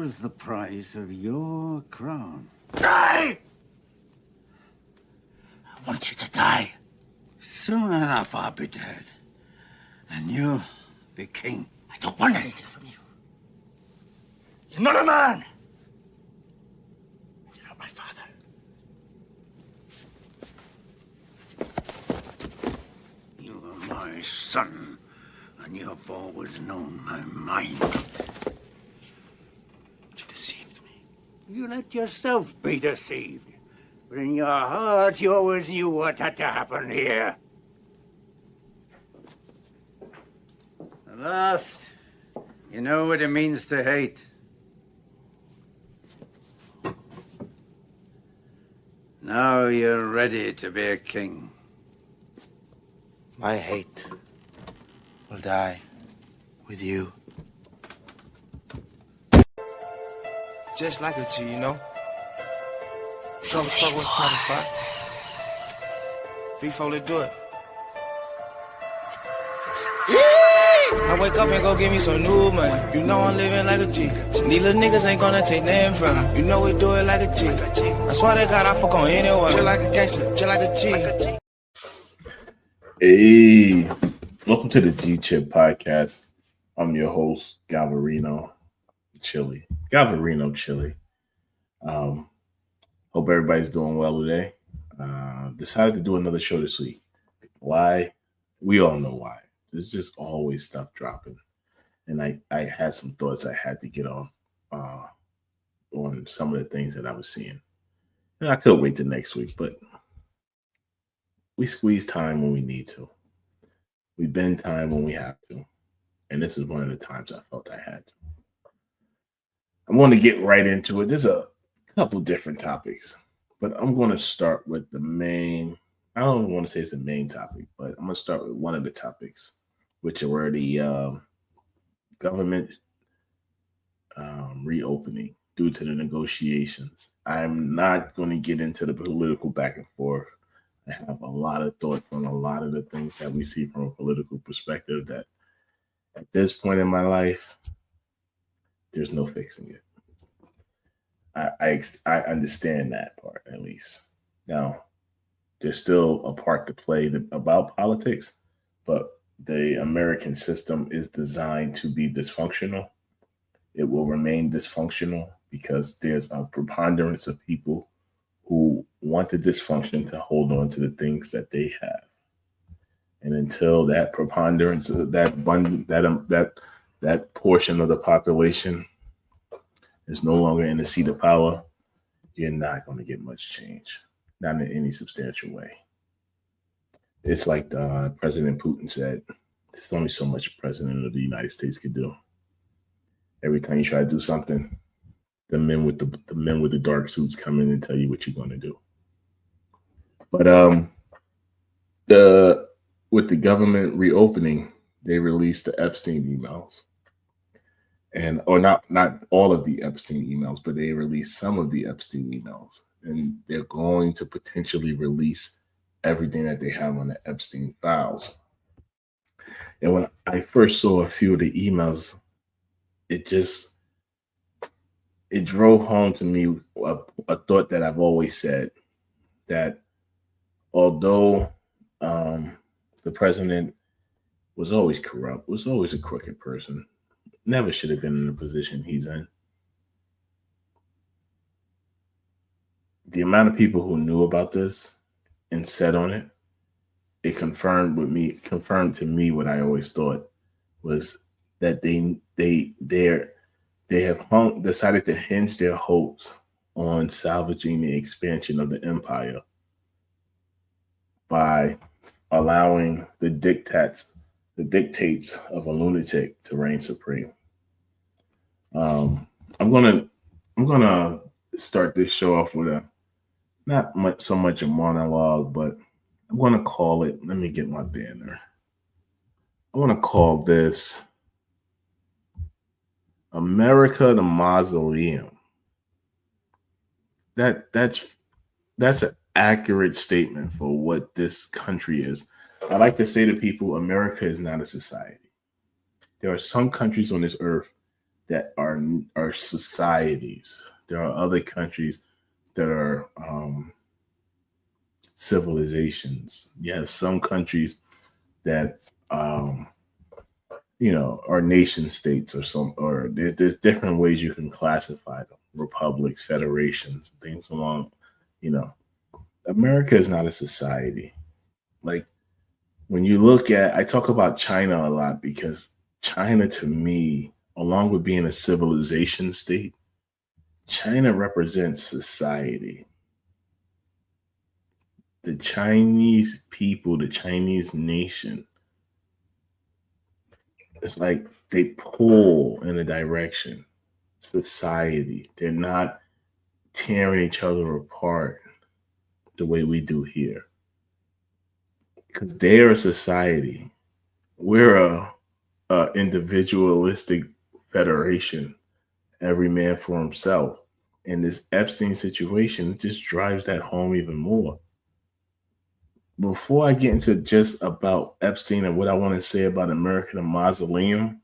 was the price of your crown. Die! I want you to die. Soon enough I'll be dead. And you'll be king. I don't want anything from you. You're not a man. You're not my father. You are my son, and you have always known my mind. You deceived me. You let yourself be deceived. But in your heart, you always knew what had to happen here. At last, you know what it means to hate. Now you're ready to be a king. My hate will die with you. Just like a G, you know? Trouble was part of fight. Before they do it. I wake up and go get me some new money. You know I'm living like a G. These little niggas ain't gonna take nothing from me. You know we do it like a G. That's why they got I fuck on anyone. Just like a gangster, just like a G. Hey, welcome to the G-Chip podcast. I'm your host, Galvarino Chili. Hope everybody's doing well today. Decided to do another show this week. Why? We all know why. There's just always stuff dropping. And I had some thoughts I had to get off on some of the things that I was seeing. And I could wait till next week, but we squeeze time when we need to. We bend time when we have to. And this is one of the times I felt I had to. I'm going to get right into it. There's a couple different topics, but I'm going to start with the main. I don't want to say it's the main topic, but I'm going to start with one of the topics, which were the government reopening due to the negotiations. I'm not going to get into the political back and forth. I have a lot of thoughts on a lot of the things that we see from a political perspective that at this point in my life, there's no fixing it. I understand that part, at least. Now, there's still a part to play about politics, but the American system is designed to be dysfunctional. It will remain dysfunctional because there's a preponderance of people who want the dysfunction to hold on to the things that they have. And until that preponderance, that portion of the population is no longer in the seat of power, you're not going to get much change, not in any substantial way. It's like President Putin said, there's only so much a president of the United States could do. Every time you try to do something, the men with the dark suits come in and tell you what you're going to do. But with the government reopening, they released the Epstein emails. Or not all of the Epstein emails, but they released some of the Epstein emails. And they're going to potentially release everything that they have on the Epstein files. And when I first saw a few of the emails, it drove home to me a thought that I've always said, that although the president was always corrupt, was always a crooked person, never should have been in the position he's in. The amount of people who knew about this and said on it, it confirmed to me what I always thought, was that they have decided to hinge their hopes on salvaging the expansion of the empire by allowing the dictates of a lunatic to reign supreme. I'm gonna start this show off with not so much a monologue, but I'm gonna call it. Let me get my banner. I want to call this America the Mausoleum. That's an accurate statement for what this country is. I like to say to people, America is not a society. There are some countries on this earth that are societies. There are other countries that are civilizations. You have some countries that are nation states or there's different ways you can classify them. Republics, federations, things along, you know. America is not a society. Like when you look at, I talk about China a lot because China to me, along with being a civilization state, China represents society. The Chinese people, the Chinese nation, it's like they pull in a direction. Society. They're not tearing each other apart the way we do here. Because they're a society. We're a individualistic federation, every man for himself. And this Epstein situation just drives that home even more. Before I get into just about Epstein and what I want to say about America the Mausoleum,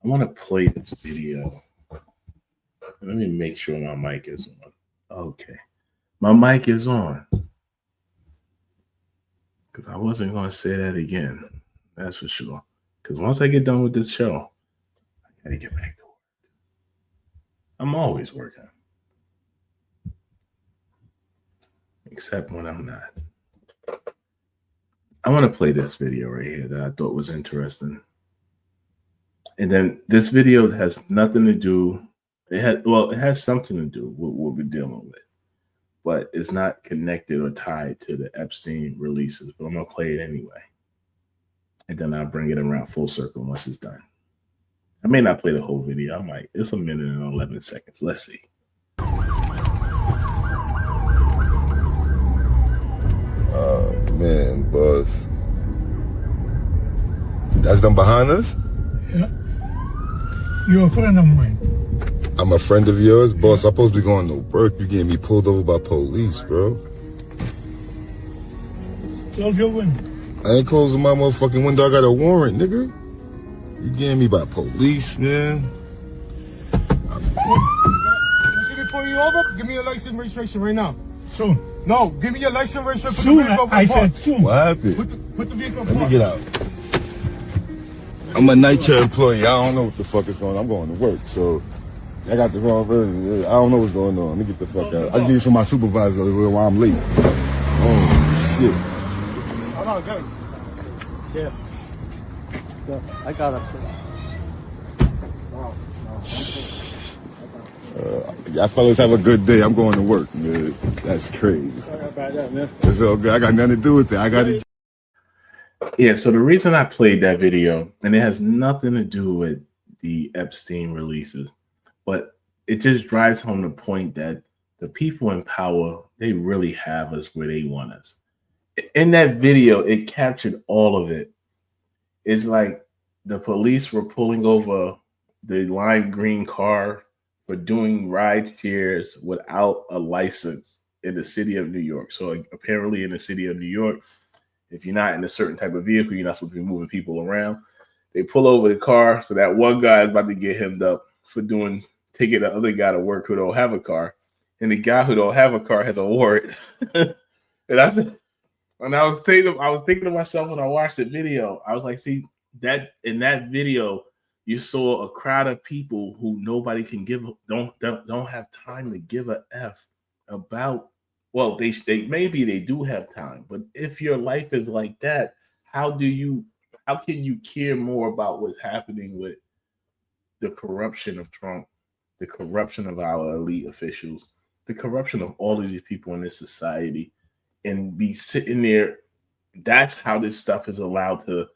I want to play this video. Let me make sure my mic is on. Okay. My mic is on. Because I wasn't going to say that again. That's for sure. Because once I get done with this show, I got to get back to work. I'm always working. Except when I'm not. I want to play this video right here that I thought was interesting. And then this video has nothing to do. It has something to do with what we're dealing with. But it's not connected or tied to the Epstein releases. But I'm going to play it anyway. And then I'll bring it around full circle once it's done. I may not play the whole video. I might. It's a minute and 11 seconds. Let's see. Man, boss. That's them behind us? Yeah. You're a friend of mine. I'm a friend of yours? Boss, I'm supposed to be going to work. You getting me pulled over by police, bro. Close your window. I ain't closing my motherfucking window. I got a warrant, nigga. You getting me by police, man. You see me pulling you over? Give me your license and registration right now. Soon. No, give me your license and registration. Soon, I said soon. What happened? Put the vehicle Let me get out. I'm a night chair employee. I don't know what the fuck is going on. I'm going to work, so I got the wrong version. I don't know what's going on. Let me get the fuck out. I just need this from my supervisor while I'm late. Oh, shit. Hold on, go. Yeah. I got it. Y'all fellas have a good day. I'm going to work, man. That's crazy. Sorry about that, man. It's all good. I got nothing to do with it. I got it. Yeah, so the reason I played that video, and it has nothing to do with the Epstein releases, but it just drives home the point that the people in power, they really have us where they want us. In that video, it captured all of it. It's like the police were pulling over the lime green car for doing ride shares without a license in the city of New York. So apparently in the city of New York, if you're not in a certain type of vehicle, you're not supposed to be moving people around. They pull over the car, so that one guy is about to get hemmed up for taking the other guy to work who don't have a car. And the guy who don't have a car has a warrant. And I said, and I was thinking to myself when I watched the video, I was like, see, that in that video, you saw a crowd of people who nobody can don't have time to give a F about. Well, they maybe they do have time, but if your life is like that, how can you care more about what's happening with the corruption of Trump, the corruption of our elite officials, the corruption of all of these people in this society, and be sitting there? That's how this stuff is allowed to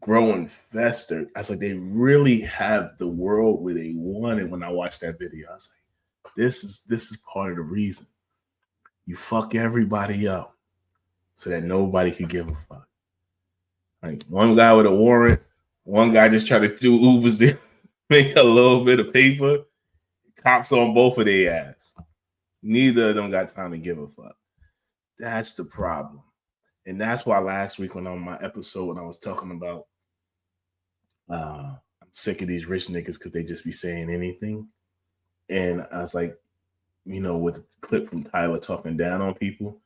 grow and fester. I was like, they really have the world where they want it. When I watched that video, I was like, this is part of the reason. You fuck everybody up so that nobody can give a fuck. Like one guy with a warrant, one guy just trying to do Ubers to make a little bit of paper. Cops on both of their ass. Neither of them got time to give a fuck. That's the problem. And that's why last week when on my episode when I was talking about I'm sick of these rich niggas because they just be saying anything. And I was like, with the clip from Tyler talking down on people.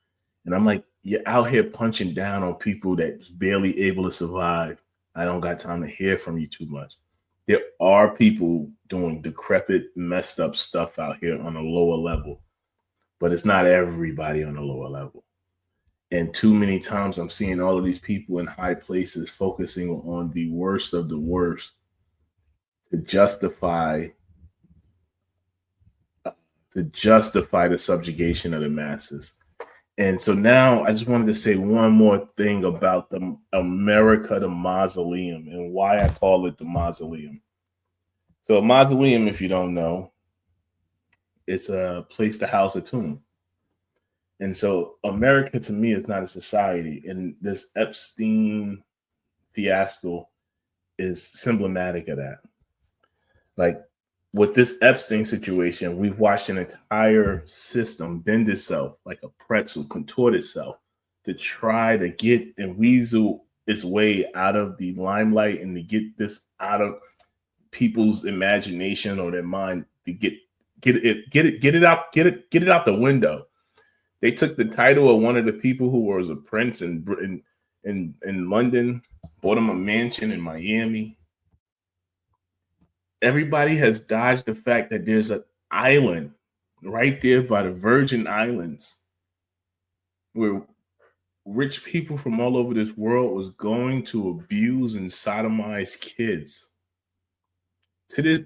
And I'm like, you're out here punching down on people that's barely able to survive. I don't got time to hear from you too much. There are people doing decrepit, messed up stuff out here on a lower level, but it's not everybody on a lower level. And too many times I'm seeing all of these people in high places focusing on the worst of the worst to justify the subjugation of the masses. And so now I just wanted to say one more thing about the America, the mausoleum, and why I call it the mausoleum. So a mausoleum, if you don't know, it's a place to house a tomb. And so America to me is not a society. And this Epstein fiasco is symptomatic of that. Like with this Epstein situation, we've watched an entire system bend itself like a pretzel, contort itself to try to get and weasel its way out of the limelight and to get this out of people's imagination or their mind to get it out the window. They took the title of one of the people who was a prince in London, bought him a mansion in Miami. Everybody has dodged the fact that there's an island right there by the Virgin Islands where rich people from all over this world was going to abuse and sodomize kids. To this,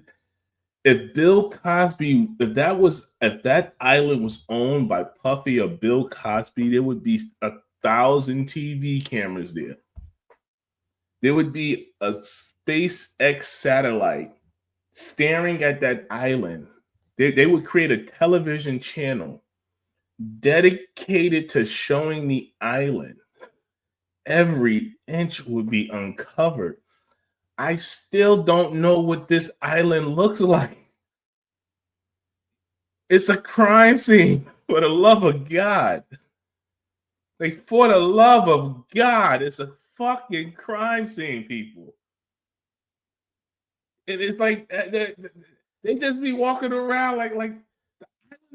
if that island was owned by Puffy or Bill Cosby, there would be 1,000 TV cameras there. There would be a SpaceX satellite staring at that island. They would create a television channel dedicated to showing the island. Every inch would be uncovered. I still don't know what this island looks like. It's a crime scene, for the love of God. Like, for the love of God, it's a fucking crime scene, people. It's like they just be walking around like the island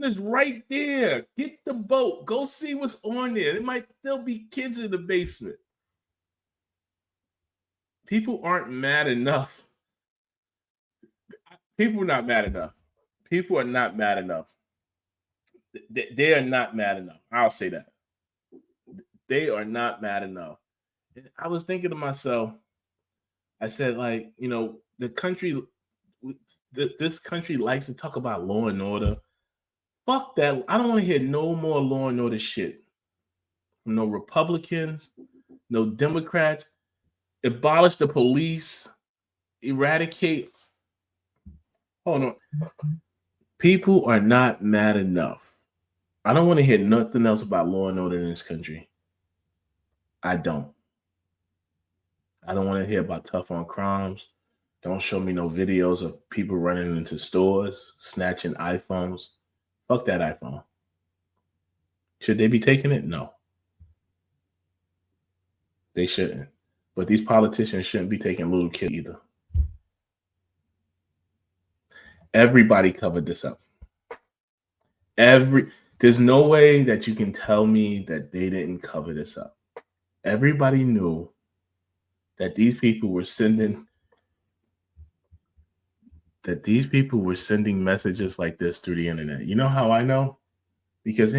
is right there. Get the boat. Go see what's on there. There might still be kids in the basement. People aren't mad enough. People are not mad enough. People are not mad enough. They are not mad enough. I'll say that. They are not mad enough. And I was thinking to myself, I said, like, the country, this country likes to talk about law and order. Fuck that. I don't want to hear no more law and order shit. No Republicans, no Democrats. Abolish the police. Eradicate. Hold on. People are not mad enough. I don't want to hear nothing else about law and order in this country. I don't want to hear about tough on crimes. Don't show me no videos of people running into stores, snatching iPhones. Fuck that iPhone. Should they be taking it? No. They shouldn't. But these politicians shouldn't be taking little kids either. Everybody covered this up. There's no way that you can tell me that they didn't cover this up. Everybody knew that these people were sending messages like this through the internet. You know how I know? Because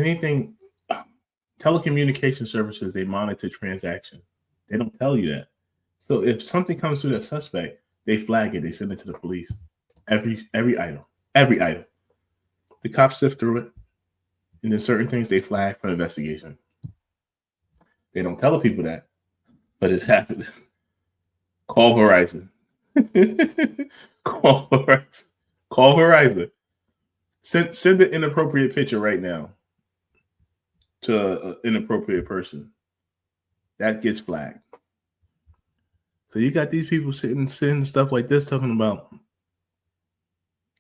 telecommunication services, they monitor transactions. They don't tell you that. So if something comes through that suspect, they flag it. They send it to the police. Every item. The cops sift through it. And then certain things they flag for investigation. They don't tell the people that, but it's happening. Call Verizon. Call Verizon. Send an inappropriate picture right now to an inappropriate person. That gets flagged. So you got these people sending stuff like this, talking about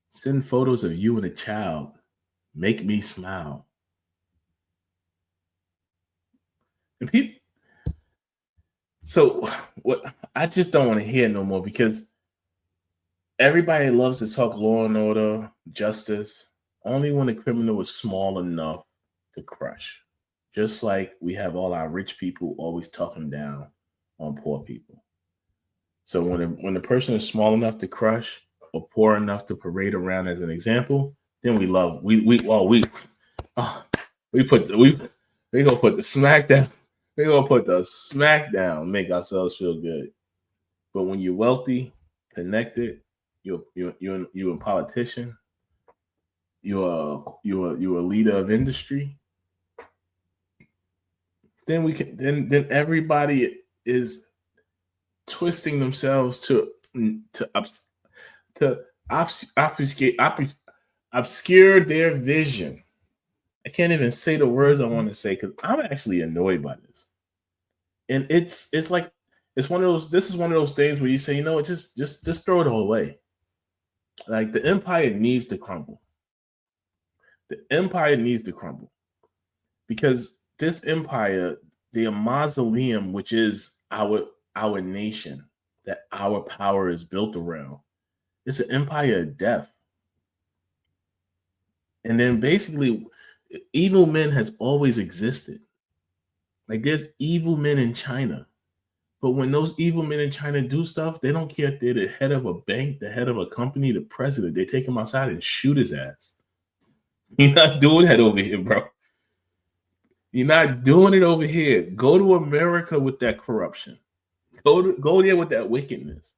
send photos of you and a child. Make me smile. And people. So what? I just don't want to hear no more, because everybody loves to talk law and order, justice, only when the criminal is small enough to crush. Just like we have all our rich people always talking down on poor people. So when the person is small enough to crush or poor enough to parade around as an example, then we love we put the, we gonna put the smack down. We gonna put the smack down, make ourselves feel good. But when you're wealthy, connected, you're a politician, you're a leader of industry, then then everybody is twisting themselves to obscure their vision. I can't even say the words I want to say because I'm actually annoyed by this. And it's like it's one of those. This is one of those things where you say, you know what, just throw it all away. Like the empire needs to crumble. The empire needs to crumble because this empire, the mausoleum, which is our nation, that our power is built around, it's an empire of death. And then basically, evil men has always existed. Like there's evil men in China. But when those evil men in China do stuff, they don't care if they're the head of a bank, the head of a company, the president. They take him outside and shoot his ass. You're not doing that over here, bro. You're not doing it over here. Go to America with that corruption. Go there with that wickedness.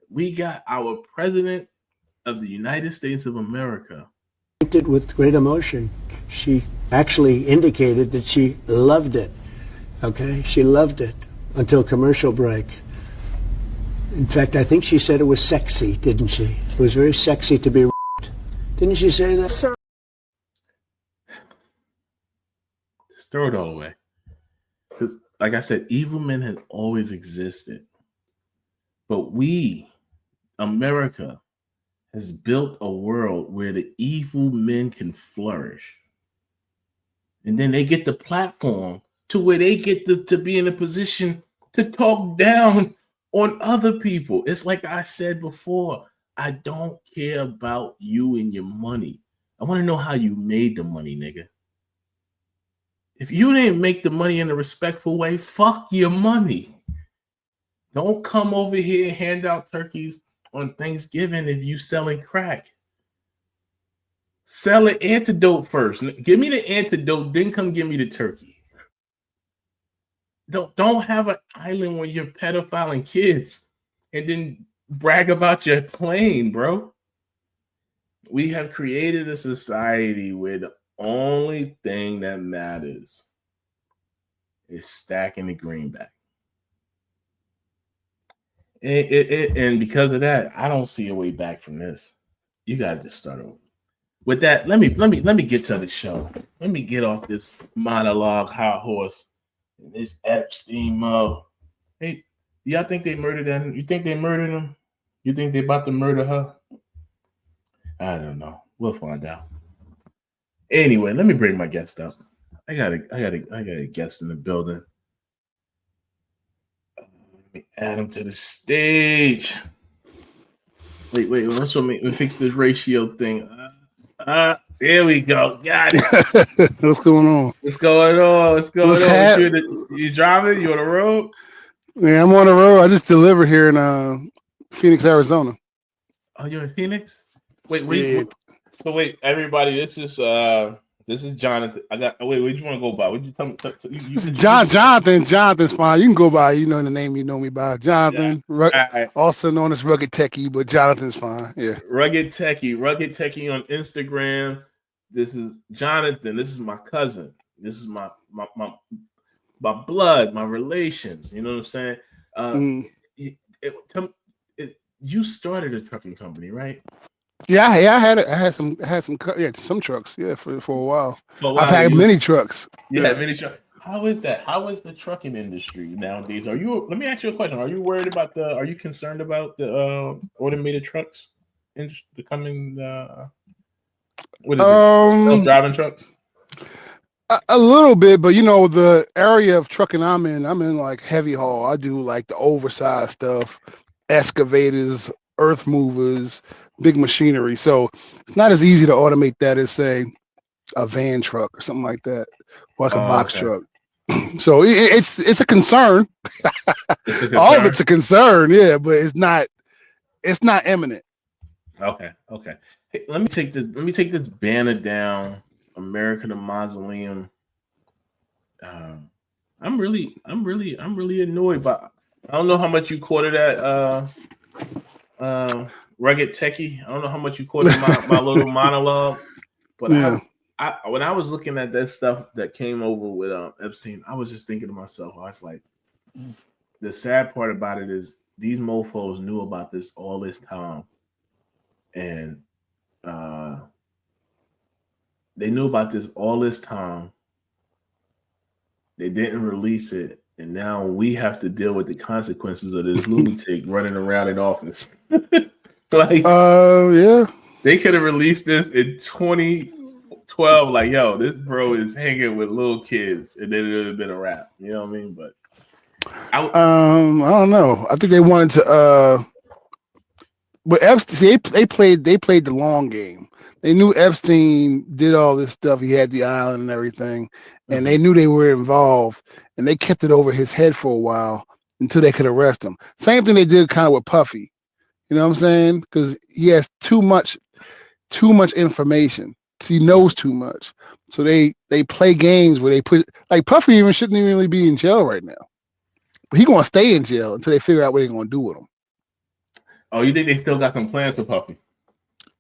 We got our president of the United States of America. With great emotion. She actually indicated that she loved it. Okay? She loved it until commercial break. In fact, I think she said it was sexy, didn't she? It was very sexy to be raped. Didn't she say that? Just throw it all away. Because, like I said, evil men have always existed. But we, America, has built a world where the evil men can flourish. And then they get the platform to where they get to be in a position to talk down on other people. It's like I said before, I don't care about you and your money. I want to know how you made the money, nigga. If you didn't make the money in a respectful way, fuck your money. Don't come over here and hand out turkeys on Thanksgiving if you selling crack. Sell an antidote first. Give me the antidote, then come give me the turkey. Don't have an island where you're pedophiling kids and then brag about your plane, bro. We have created a society where the only thing that matters is stacking the greenback. And because of that, I don't see a way back from this. You gotta just start over. With that, let me get to the show. Let me get off this monologue hot horse. This Epstein mode. Hey, y'all think they murdered that? You think they murdered him? You think they about to murder her? I don't know. We'll find out. Anyway, let me bring my guest up. I got a guest in the building. Let me add him to the stage. Wait. Let's fix this ratio thing. There we go. Got it. What's going on? What's going on? You driving? You on the road? Yeah, I'm on the road. I just delivered here in Phoenix, Arizona. Oh, you're in Phoenix? Wait, everybody, this is Jonathan. Where you want to go by? What you tell me? This is Jonathan. Jonathan's fine. You can go by, the name you know me by. Jonathan, right. Also known as Rugged Techie, but Jonathan's fine. Yeah. Rugged Techie on Instagram. This is Jonathan. This is my cousin. This is my blood, my relations. You know what I'm saying? You started a trucking company, right? Yeah, I had some trucks. Yeah, for a while. I've had many trucks. Yeah, many trucks. How is that? How is the trucking industry nowadays? Let me ask you a question. Are you concerned about the automated trucks becoming self-driving trucks? A little bit, but the area of trucking I'm in like heavy haul. I do like the oversized stuff, excavators, earth movers, big machinery. So it's not as easy to automate that as say a van truck or something like that, or like a box Okay. truck. So it's a concern. It's a All of concern. it's a concern, yeah, but it's not imminent. Okay. Hey, let me take this banner down. America the Mausoleum. I'm really annoyed by. I don't know how much you caught of that. Rugged Techie. I don't know how much you caught of my little monologue, but Yeah. I when I was looking at that stuff that came over with Epstein, I was just thinking to myself, I was like, the sad part about it is these mofos knew about this all this time, and they knew about this all this time. They didn't release it, and now we have to deal with the consequences of this lunatic running around in office. Like, Yeah. they could have released this in 2012. Like, yo, this bro is hanging with little kids, and then it would have been a wrap. You know what I mean? But I don't know. I think they wanted to. But Epstein, they played the long game. They knew Epstein did all this stuff. He had the island and everything, and they knew they were involved, and they kept it over his head for a while until they could arrest him. Same thing they did kind of with Puffy. You know what I'm saying? Because he has too much information. He knows too much. So they play games where they put like Puffy even shouldn't even really be in jail right now. But he gonna stay in jail until they figure out what they're gonna do with him. Oh, you think they still got some plans for Puffy?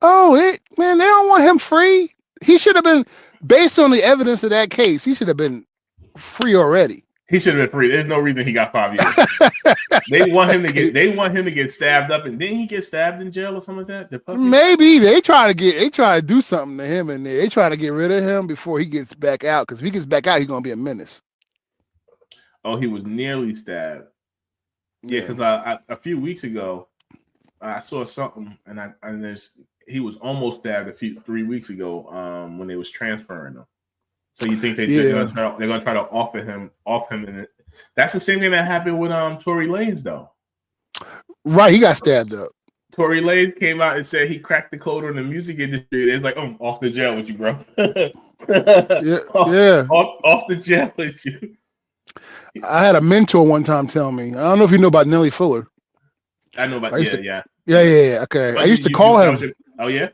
Oh, man, they don't want him free. He should have been, based on the evidence of that case, he should have been free already. He should have been free. There's no reason he got 5 years. They want him to get stabbed up, and didn't he get stabbed in jail or something like that? Maybe they try to do something to him, and they try to get rid of him before he gets back out. Because if he gets back out, he's gonna be a menace. Oh, he was nearly stabbed. Yeah, because a few weeks ago, I saw something, and he was almost stabbed 3 weeks ago when they was transferring him. So you think they're gonna try to off him, and that's the same thing that happened with Tory Lanez though. Right, he got stabbed up. Tory Lanez came out and said he cracked the code on the music industry. It's like, off the jail with you, bro. Off the jail with you. I had a mentor one time tell me. I don't know if you know about Nelly Fuller. I know about yeah. Okay, I used to call him. Oh yeah.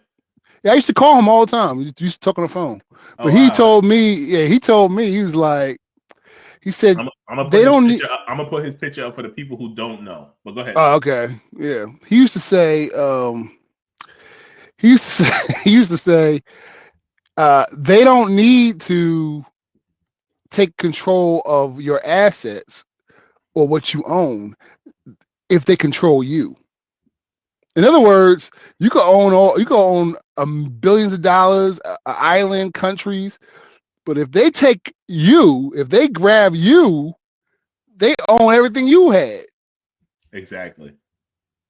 Yeah, I used to call him all the time. We used to talk on the phone. But he told me, he was like, he said, I'm gonna put his picture up for the people who don't know. But go ahead. Oh, okay. Yeah. He used to say, they don't need to take control of your assets or what you own if they control you. In other words, you could own billions of dollars, island, countries, but if they take you, if they grab you, they own everything you had. Exactly.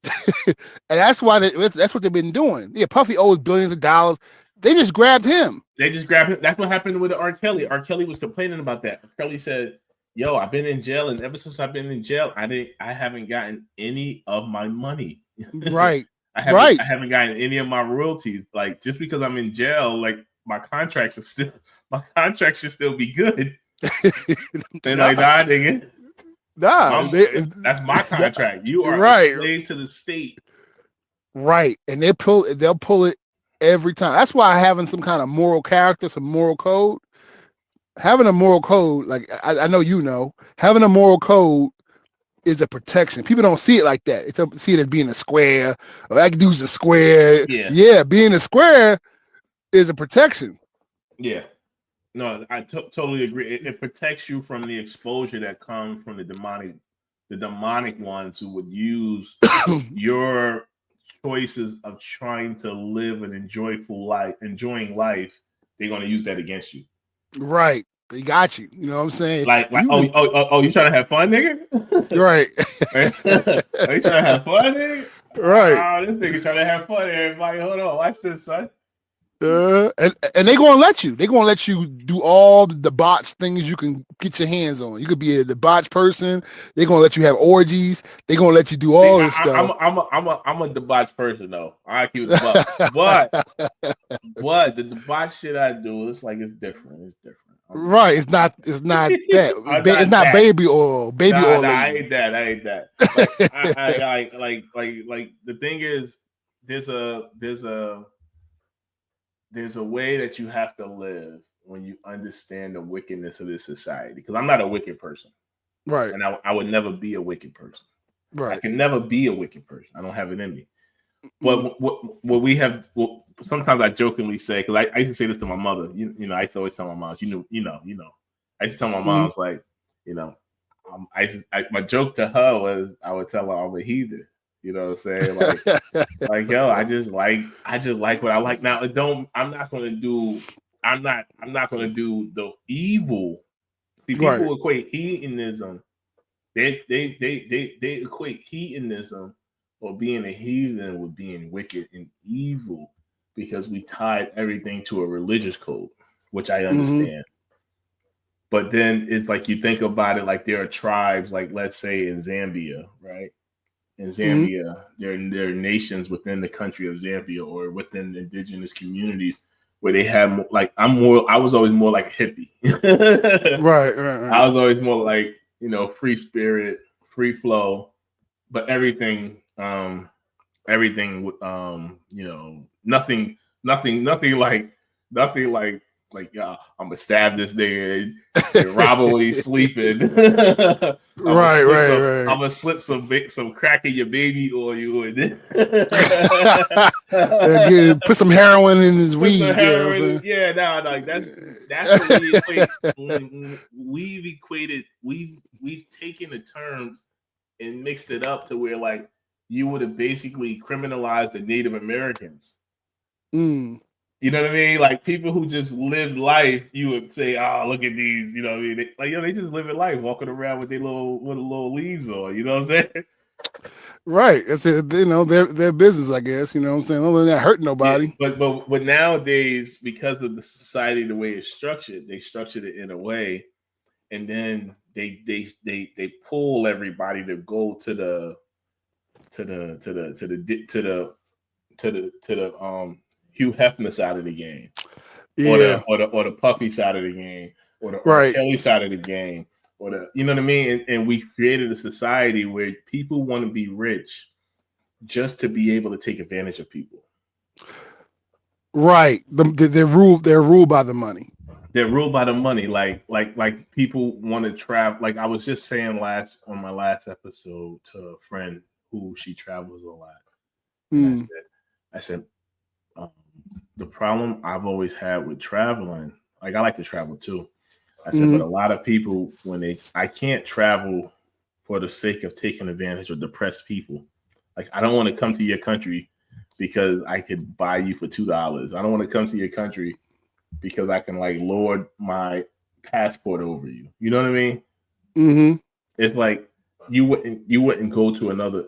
And that's why that's what they've been doing. Yeah, Puffy owes billions of dollars. They just grabbed him. That's what happened with R. Kelly. R. Kelly was complaining about that. R. Kelly said, "Yo, I've been in jail, and ever since I've been in jail, I haven't gotten any of my money." Right. I haven't gotten any of my royalties. Like, just because I'm in jail, like my contracts should still be good. They're like, nah, nigga. Nah, that's my contract. You are a slave to the state. Right. And they'll pull it every time. That's why having some kind of moral character, some moral code, having a moral code, like I know, having a moral code is a protection. People don't see it like that. They see it as being a square. Or that dude's a square. Yeah, being a square is a protection. Yeah. No, I totally agree. It protects you from the exposure that comes from the demonic ones who would use your choices of trying to live an enjoying life. They're going to use that against you. Right. They got you. You know what I'm saying? Like you trying to have fun, nigga? Right. Are you trying to have fun, nigga? Right. Oh, this nigga trying to have fun, everybody. Hold on. Watch this, son. And they're gonna let you. They're gonna let you do all the botch things you can get your hands on. You could be a debauch person. They're gonna let you have orgies. They're gonna let you do See, all this stuff. I'm a debauched person though. I keep it a buck, but the debauch shit I do, it's like it's different. It's different. Right. It's not that. I'm It's not not that. baby oil. Baby Nah, oil nah, I lady. ain't that. I ain't that. Like like the thing is, there's a there's a there's a way that you have to live when you understand the wickedness of this society. Because I'm not a wicked person, Right. and I would never be a wicked person. I Right. can never be a wicked person. I don't have it in me. Mm, But what we have, sometimes I jokingly say, because I used to say this to my mother. You know, I used to always tell my moms, I used to tell my mm. moms like, my joke to her was I would tell her I'm a heathen. You know what I'm saying? Like yo, I just like what I like. Now it don't. I'm not gonna do the evil. See, Right. people equate heathenism. They equate heathenism or being a heathen with being wicked and evil because we tied everything to a religious code, which I Mm-hmm. understand. But then it's like you think about it, like there are tribes, like let's say in Zambia, right? In Mm-hmm. Zambia, there are nations within the country of Zambia or within the indigenous communities where they have like I was always more like a hippie. Right. Right. I Right. was always more like, free spirit, free flow, but everything nothing like I'm gonna stab this nigga and rob him when he's sleeping. Right. Right. Right. I'm gonna slip some crack in your baby oil and then Put some heroin in his put some weed. You know what heroin. I'm Yeah, no, like that's what we equate. When we've equated, we've taken the terms and mixed it up to where like you would have basically criminalized the Native Americans. saying? You know what I mean? Like people who just lived life, you would say, "Oh, look at these." You know what I mean? They just living life, walking around with with little leaves on. You know what I'm saying? Right. It's their business, I guess. You know what I'm saying? Other than that hurt Yeah, nobody. but nowadays, because of the society, the way it's structured, they structured it in a way, and then they pull everybody to go to the to the to the to the to the to the Hugh Hefner side of the game, Yeah. or the Puffy side of the game, or the Right. Kelly side of the game, or the you know what I mean. And we created a society where people want to be rich just to be able to take advantage of people. Right. They're ruled by the money. They're ruled by the money. Like people want to travel. Like I was just saying on my last episode to a friend who she travels a lot, and Mm. I said, um, the problem I've always had with traveling, like I like to travel too. I said, but Mm. a lot of people I can't travel for the sake of taking advantage of depressed people. Like I don't want to come to your country because I could buy you for $2. I don't want to come to your country because I can like lord my passport over you. You know what I mean? Mm-hmm. It's like you wouldn't go to another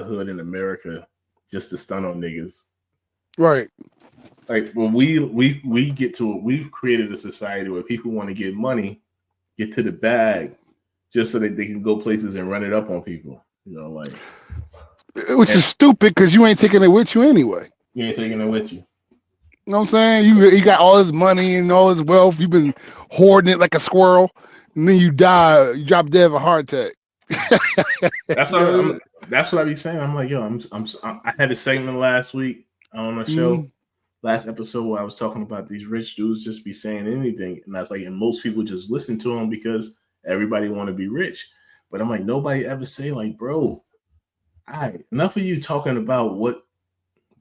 hood in America just to stun on niggas. Right. Like well, we've created a society where people want to get money, get to the bag, just so that they can go places and run it up on people. Like Which and is stupid because you ain't taking it with you anyway. you ain't taking it with you. You know what I'm saying? You got all this money and all this wealth. You've been hoarding it like a squirrel, and then you die. You drop dead of a heart attack. That's You what know? that's what I be saying. I'm like, yo, I had a segment last week on the show, Mm. last episode where I was talking about these rich dudes just be saying anything, and that's like, and most people just listen to them because everybody want to be rich. But I'm like, nobody ever say like, bro, all right, enough of you talking about what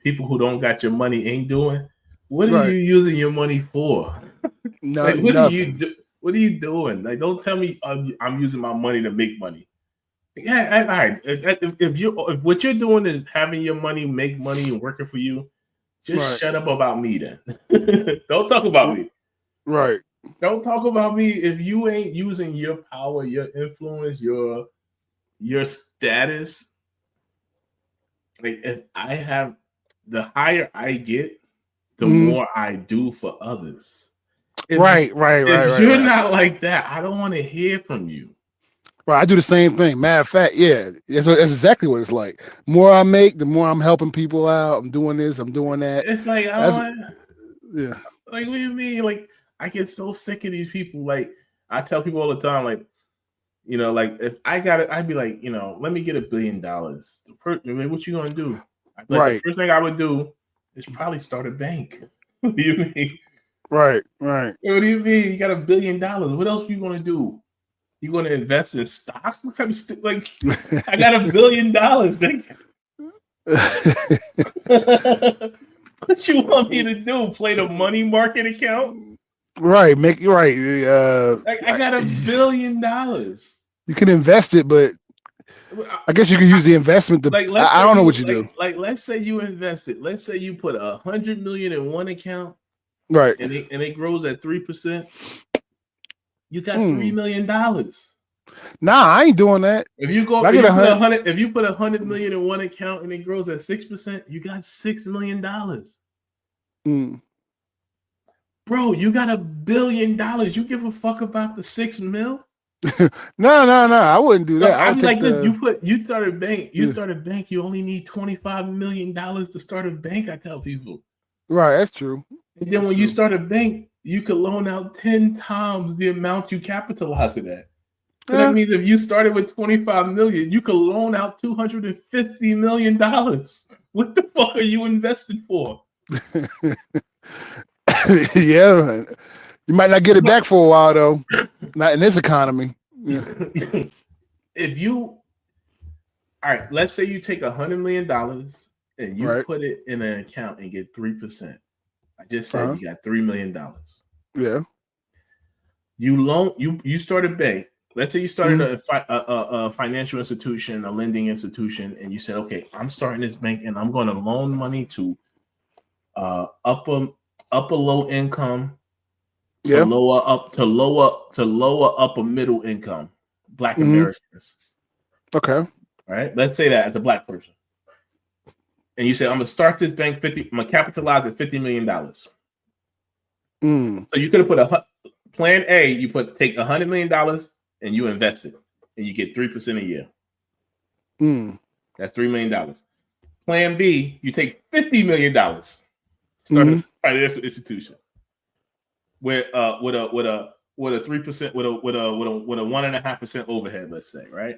people who don't got your money ain't doing. What are you Right. using your money for? No, Like, what are you nothing. do? What are you doing? Like, don't tell me I'm using my money to make money. Yeah, all right. If what you're doing is having your money make money and working for you, just Right. shut up about me then. Don't talk about me. Right. Don't talk about me if you ain't using your power, your influence, your status. Like if I have the higher I get, the more I do for others. Right. If you're not like that, I don't want to hear from you. Right, I do the same thing. Matter of fact, yeah, that's exactly what it's like. The more I make, the more I'm helping people out. I'm doing this, I'm doing that. It's like I That's, don't want. yeah. Like, what do you mean? Like, I get so sick of these people. Like, I tell people all the time, like, like if I got it, I'd be like, let me get $1 billion. What you gonna do? Like, the first thing I would do is probably start a bank. What do you mean? Right. What do you mean? You got $1 billion. What else are you gonna do? You gonna invest in stocks? Like, I got $1 billion. What you want me to do? Play the money market account? Right. I got $1 billion. You can invest it, but I guess you can use the investment to. Like, I don't know what you do. Like, let's say you invest it. Let's say you put $100 million in one account, right? And it grows at 3%. You got $3 million. Nah, I ain't doing that. If you put $100 million in one account and it grows at 6%, you got $6 million. Bro, you got $1 billion. You give a fuck about the 6 mil? No, I wouldn't do that. I'm like this. You start a bank. You start a bank. You only need $25 million to start a bank. I tell people. Right, that's true. And then when you start a bank, you could loan out 10 times the amount you capitalize it at. So that means if you started with 25 million, you could loan out $250 million. What the fuck are you invested for? Yeah, you might not get it back for a while though. Not in this economy. Yeah. All right, let's say you take $100 million and you put it in an account and get 3%. I just said you got $3 million. Yeah. You start a bank. Let's say you started a financial institution, a lending institution, and you said, okay, I'm starting this bank and I'm going to loan money to upper low income to lower upper middle income Black Americans. Okay. All right. Let's say that as a Black person. And you say, I'm gonna start this bank I'm gonna capitalize at $50 million. So you could have put plan A, take $100 million and you invest it and you get 3% a year. That's $3 million. Plan B, you take $50 million, start a financial institution with a 3% with a 1.5% overhead, let's say, right?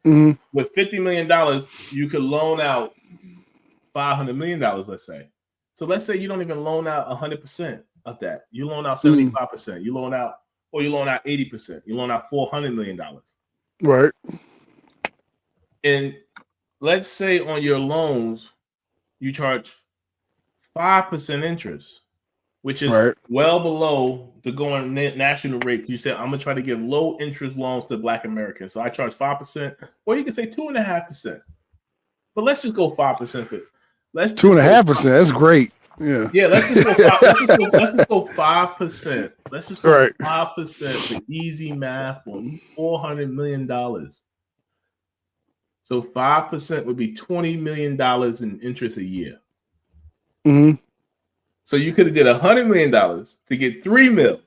With $50 million, you could loan out $500 million, let's say. So let's say you don't even loan out 100% of that. You loan out 75%. You loan out 80%. You loan out $400 million. Right. And let's say on your loans, you charge 5% interest, which is well below the going national rate. You said, I'm going to try to give low interest loans to Black Americans. So I charge 5%, or you can say 2.5%. But let's just go 5%. Let's 2.5%. That's great. Yeah. Yeah, let's just go 5%. Let's just go 5% for easy math on $400 million. So 5% would be $20 million in interest a year. So you could have did $100 million to get $3 million.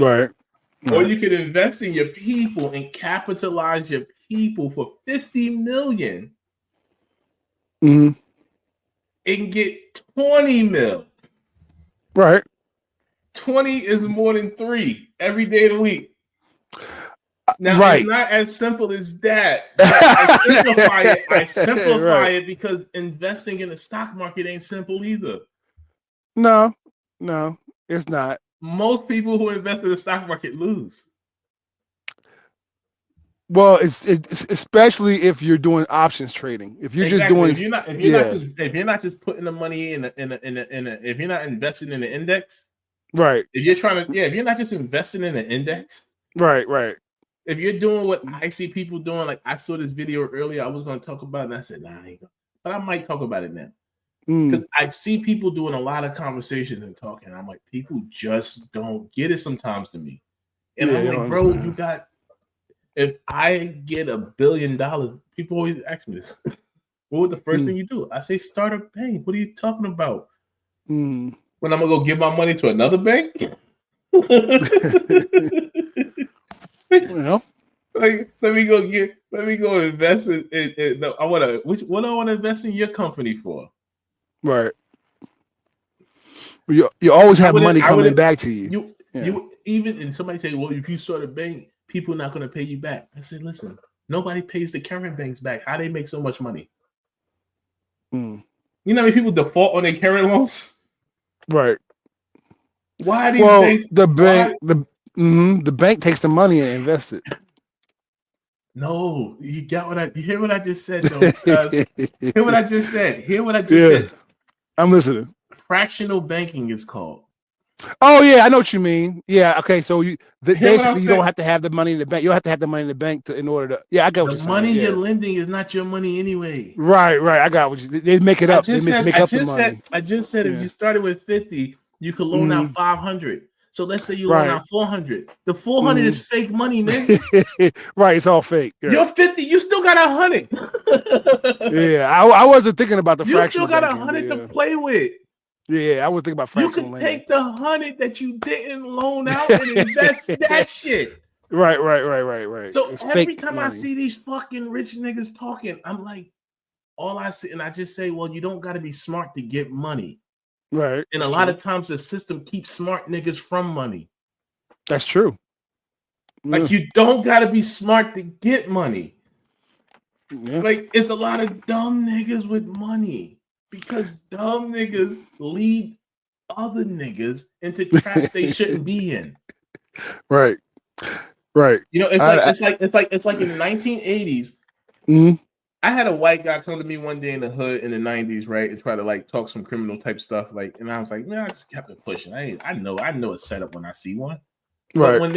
Right. Or you could invest in your people and capitalize your people for $50 million. And get 20 mil. Right. 20 is more than 3 every day of the week. Now, it's not as simple as that. I simplify it because investing in the stock market ain't simple either. No, it's not. Most people who invest in the stock market lose. Well, it's especially if you're doing options trading. If you're just doing, if you're not just putting the money if you're not investing in the index, right? If you're trying to, if you're not just investing in the index, right. If you're doing what I see people doing, like I saw this video earlier, I was going to talk about it, and I said, nah, I ain't gonna, but I might talk about it now because I see people doing a lot of conversations and talking. And I'm like, people just don't get it sometimes to me, and I'm like, bro, you got. If I get $1 billion, people always ask me this. What would the first thing you do? I say, start a bank. What are you talking about? Mm. When I'm gonna go give my money to another bank? Well, Like, let me go invest what do I want to invest in your company for? right. You always have money I coming wouldn't, back to you. Yeah. you even, and somebody say, well, if you start a bank, people are not going to pay you back. I said, listen, nobody pays the current banks back. How they make so much money? Mm. You know how many people default on their current loans? Right. Why are these Well, banks? the bank, Why? the bank takes the money and invests it. No, you hear what I just said though, because hear what I just said. Hear what I just Yeah, said. I'm listening. Fractional banking is called. Oh yeah, I know what you mean. Yeah, okay. So Hear what I'm basically you don't saying? have to have the money in the bank. You don't have to have the money in the bank in order to. Yeah, I got what The you're saying. money you're Yeah, lending is not your money anyway. right. I got what they make it up. They make up the money. I just said if Yeah. you started with 50, you could loan out 500. So let's say you loan Right. out 400. The 400 is fake money, man. Right. It's all fake. You're Right. 50, you still got 100. Yeah. I wasn't thinking about the You still fractional got banking. 100 to Yeah. play with. Yeah. I was thinking about You fractional could lending. take the 100 that you didn't loan out and invest that shit. Right. So It's every fake time I money. see these fucking rich niggas talking, I'm like, all I see, and I just say, well, you don't got to be smart to get money. Right. And a lot of times the system keeps smart niggas from money. That's true. Like, you don't got to be smart to get money. Yeah. Like, it's a lot of dumb niggas with money because dumb niggas lead other niggas into traps they shouldn't be in. Right. You know, it's like in the 1980s. Mm-hmm. I had a white guy come to me one day in the hood in the 90s, right, and try to like talk some criminal type stuff, like, and I was like, man, I just kept it pushing. I know a setup when I see one. But Right.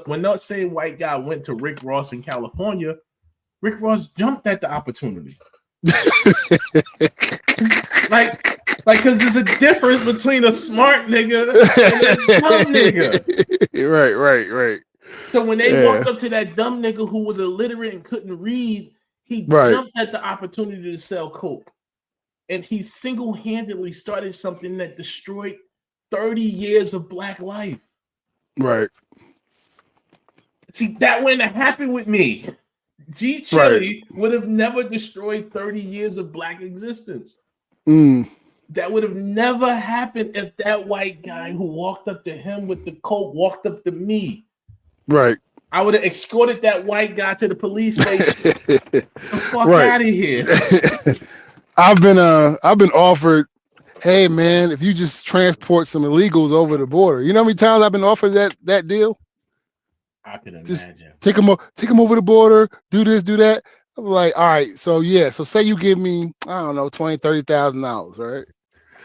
when that same white guy went to Rick Ross in California, Rick Ross jumped at the opportunity. like, because there's a difference between a smart nigga and a dumb nigga. Right. So when they walked up to that dumb nigga who was illiterate and couldn't read, he jumped at the opportunity to sell coke. And he single-handedly started something that destroyed 30 years of black life. Right. See, that wouldn't have happened with me. G. Chili would have never destroyed 30 years of black existence. Mm. That would have never happened if that white guy who walked up to him with the coke walked up to me. Right. I would have escorted that white guy to the police station. The fuck out of here. I've been offered, hey man, if you just transport some illegals over the border. You know how many times I've been offered that deal? I can Just imagine. take them over the border, do this, do that. I'm like, all right, so yeah, so say you give me, I don't know, $20,000-$30,000, right?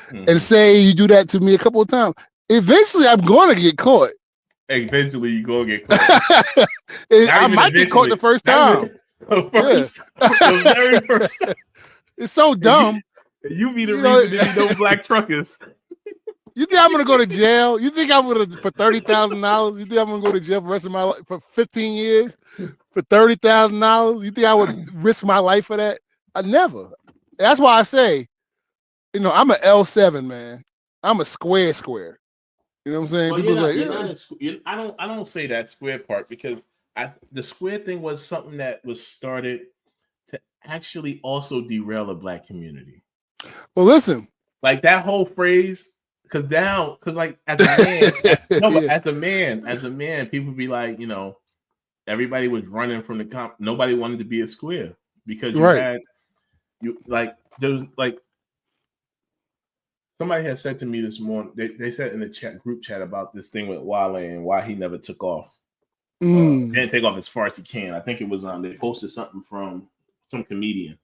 Mm-hmm. And say you do that to me a couple of times. Eventually, I'm going to get caught. Eventually, you go get caught. I might get caught the first time. The very first time. It's so dumb. You be the reason there be no black truckers. You think I'm gonna go to jail? You think I'm gonna for $30,000? You think I'm gonna go to jail for the rest of my life for 15 years for $30,000? You think I would risk my life for that? I never. That's why I say, I'm an L7 man. I'm a square. You know what I'm saying? Well, People's I don't say that square part because the square thing was something that was started to actually also derail the black community. Well, listen. Like that whole phrase, because like as a man, as a man, people be like, everybody was running from the nobody wanted to be a square because somebody had said to me this morning, they said in the group chat about this thing with Wale and why he never took off. Didn't take off as far as he can. I think it was they posted something from some comedian.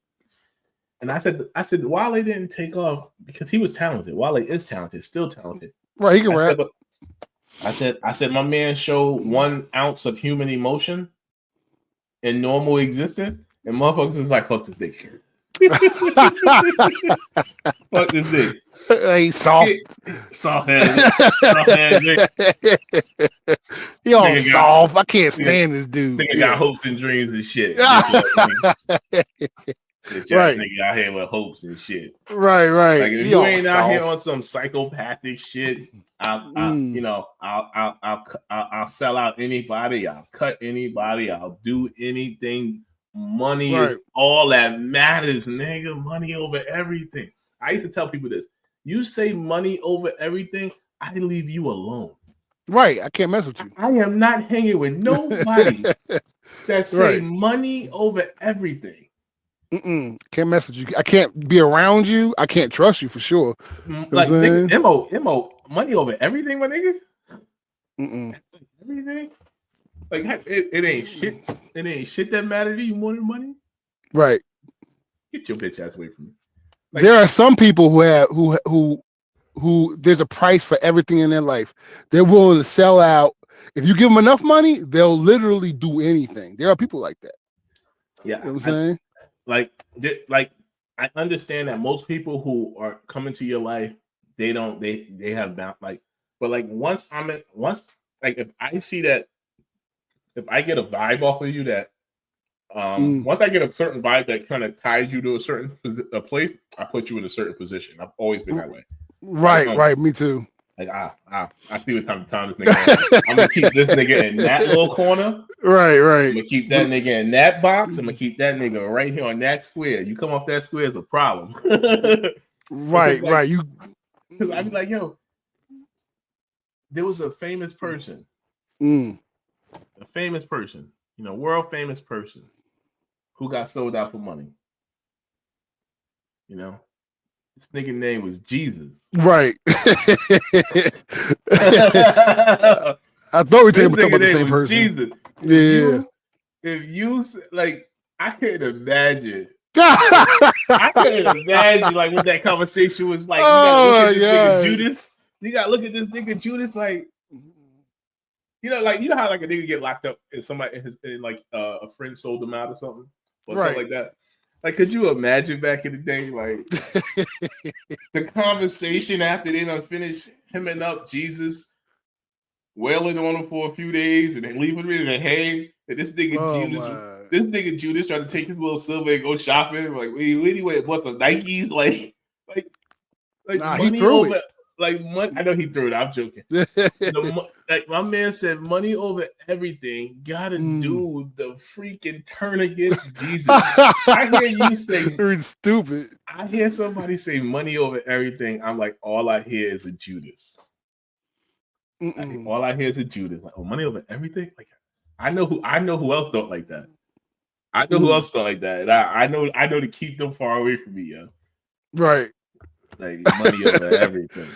And I said, Wale didn't take off because he was talented. Wale is talented, still talented. Right, he can rap. I said, my man showed 1 ounce of human emotion in normal existence, and motherfuckers was like, fuck this dick. Fuck this dick. He's soft. Soft-headed dick. He all soft. I can't stand this dude. Nigga got hopes and dreams and shit. Bitch ass Right. nigga out here with hopes and shit. Right. Like if He you all ain't out here soft. on some psychopathic shit, I'll Mm. I'll sell out anybody. I'll cut anybody. I'll do anything. Money Right. is all that matters, nigga. Money over everything. I used to tell people this. You say money over everything, I leave you alone. Right. I can't mess with you. I am not hanging with nobody that say Right. money over everything. Can't mess with you. I can't be around you. I can't trust you for sure. You know Like what I'm saying? MO, money over everything, my nigga. Everything. Like it ain't shit. It ain't shit that matter to you more than money. Right. Get your bitch ass away from me. Like, There are some people who there's a price for everything in their life. They're willing to sell out. If you give them enough money, they'll literally do anything. There are people like that. yeah, You know what I'm saying? Like I understand that most people who are coming to your life, they have bound like, but like once like if I see that, if I get a vibe off of you that once I get a certain vibe that kind of ties you to a certain place, I put you in a certain position. I've always been that way. Right. Me too. Like I see what time this nigga. I'm gonna keep this nigga in that little corner. Right. I'm gonna keep that nigga in that box. I'm gonna keep that nigga right here on that square. You come off that square is a problem. Right. You. Because I'd be like, yo, there was a famous person, world famous person, who got sold out for money. You know, this nigga name was Jesus. Right. I thought we were talking about the same person. Jesus. If you like, I couldn't imagine. I couldn't imagine like what that conversation was like. You gotta look at this nigga Judas. You gotta look at this nigga Judas like, like how like a nigga get locked up and somebody and like a friend sold him out or something something like that. Like, could you imagine back in the day, like the conversation after they done finished hemming up Jesus, wailing on him for a few days, and then leaving him in the hay. And this nigga Judas tried to take his little silver and go shopping. Like, anyway, what's some Nikes? Like money over it. Like money. I know he threw it. I'm joking. Like my man said, money over everything. Gotta do the freaking turn against Jesus. I hear you say, "You're stupid." I hear somebody say money over everything. I'm like, all I hear is a Judas. All I hear is a Judas. Like, oh, money over everything. Like, I know who else don't like that. I know who else don't like that. And I know to keep them far away from me, yo. Right. Like money over everything.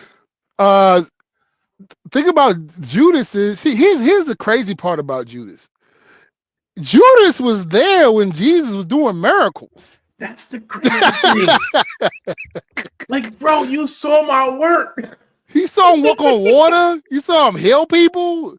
Think about Judas. Here's the crazy part about Judas. Judas was there when Jesus was doing miracles. That's the crazy thing. Like, bro, you saw my work. He saw him walk on water. You saw him heal people.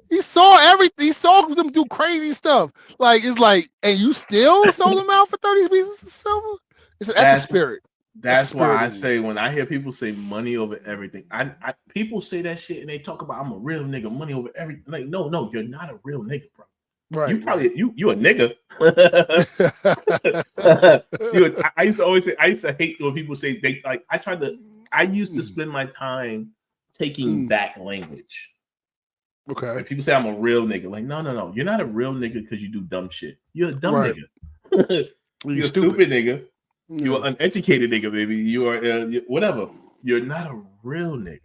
He saw everything. He saw them do crazy stuff. Like, it's like, and you still sold them out for 30 pieces of silver? That's a spirit. That's why I say when I hear people say money over everything, I people say that shit and they talk about I'm a real nigga, money over everything. Like, no, you're not a real nigga, bro. Right. You probably you a nigga. I used to always say, I used to hate when people say they like. I used to spend my time taking back language. Okay. Like, people say I'm a real nigga. Like, no, you're not a real nigga because you do dumb shit. You're a dumb nigga. You're a stupid nigga. You're an uneducated nigga, baby. You are whatever. You're not a real nigga.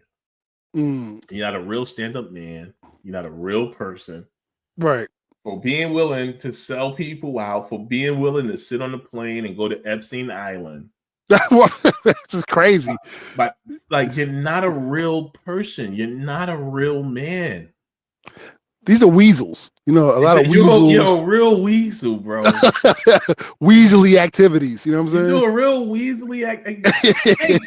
You're not a real stand-up man. You're not a real person. Right. For being willing to sell people out, for being willing to sit on the plane and go to Epstein Island. This is crazy. But like, you're not a real person. You're not a real man. These are weasels. A lot of weasels. You're a real weasel, bro. Weaselly activities. You know what I'm saying? You do a real weaselly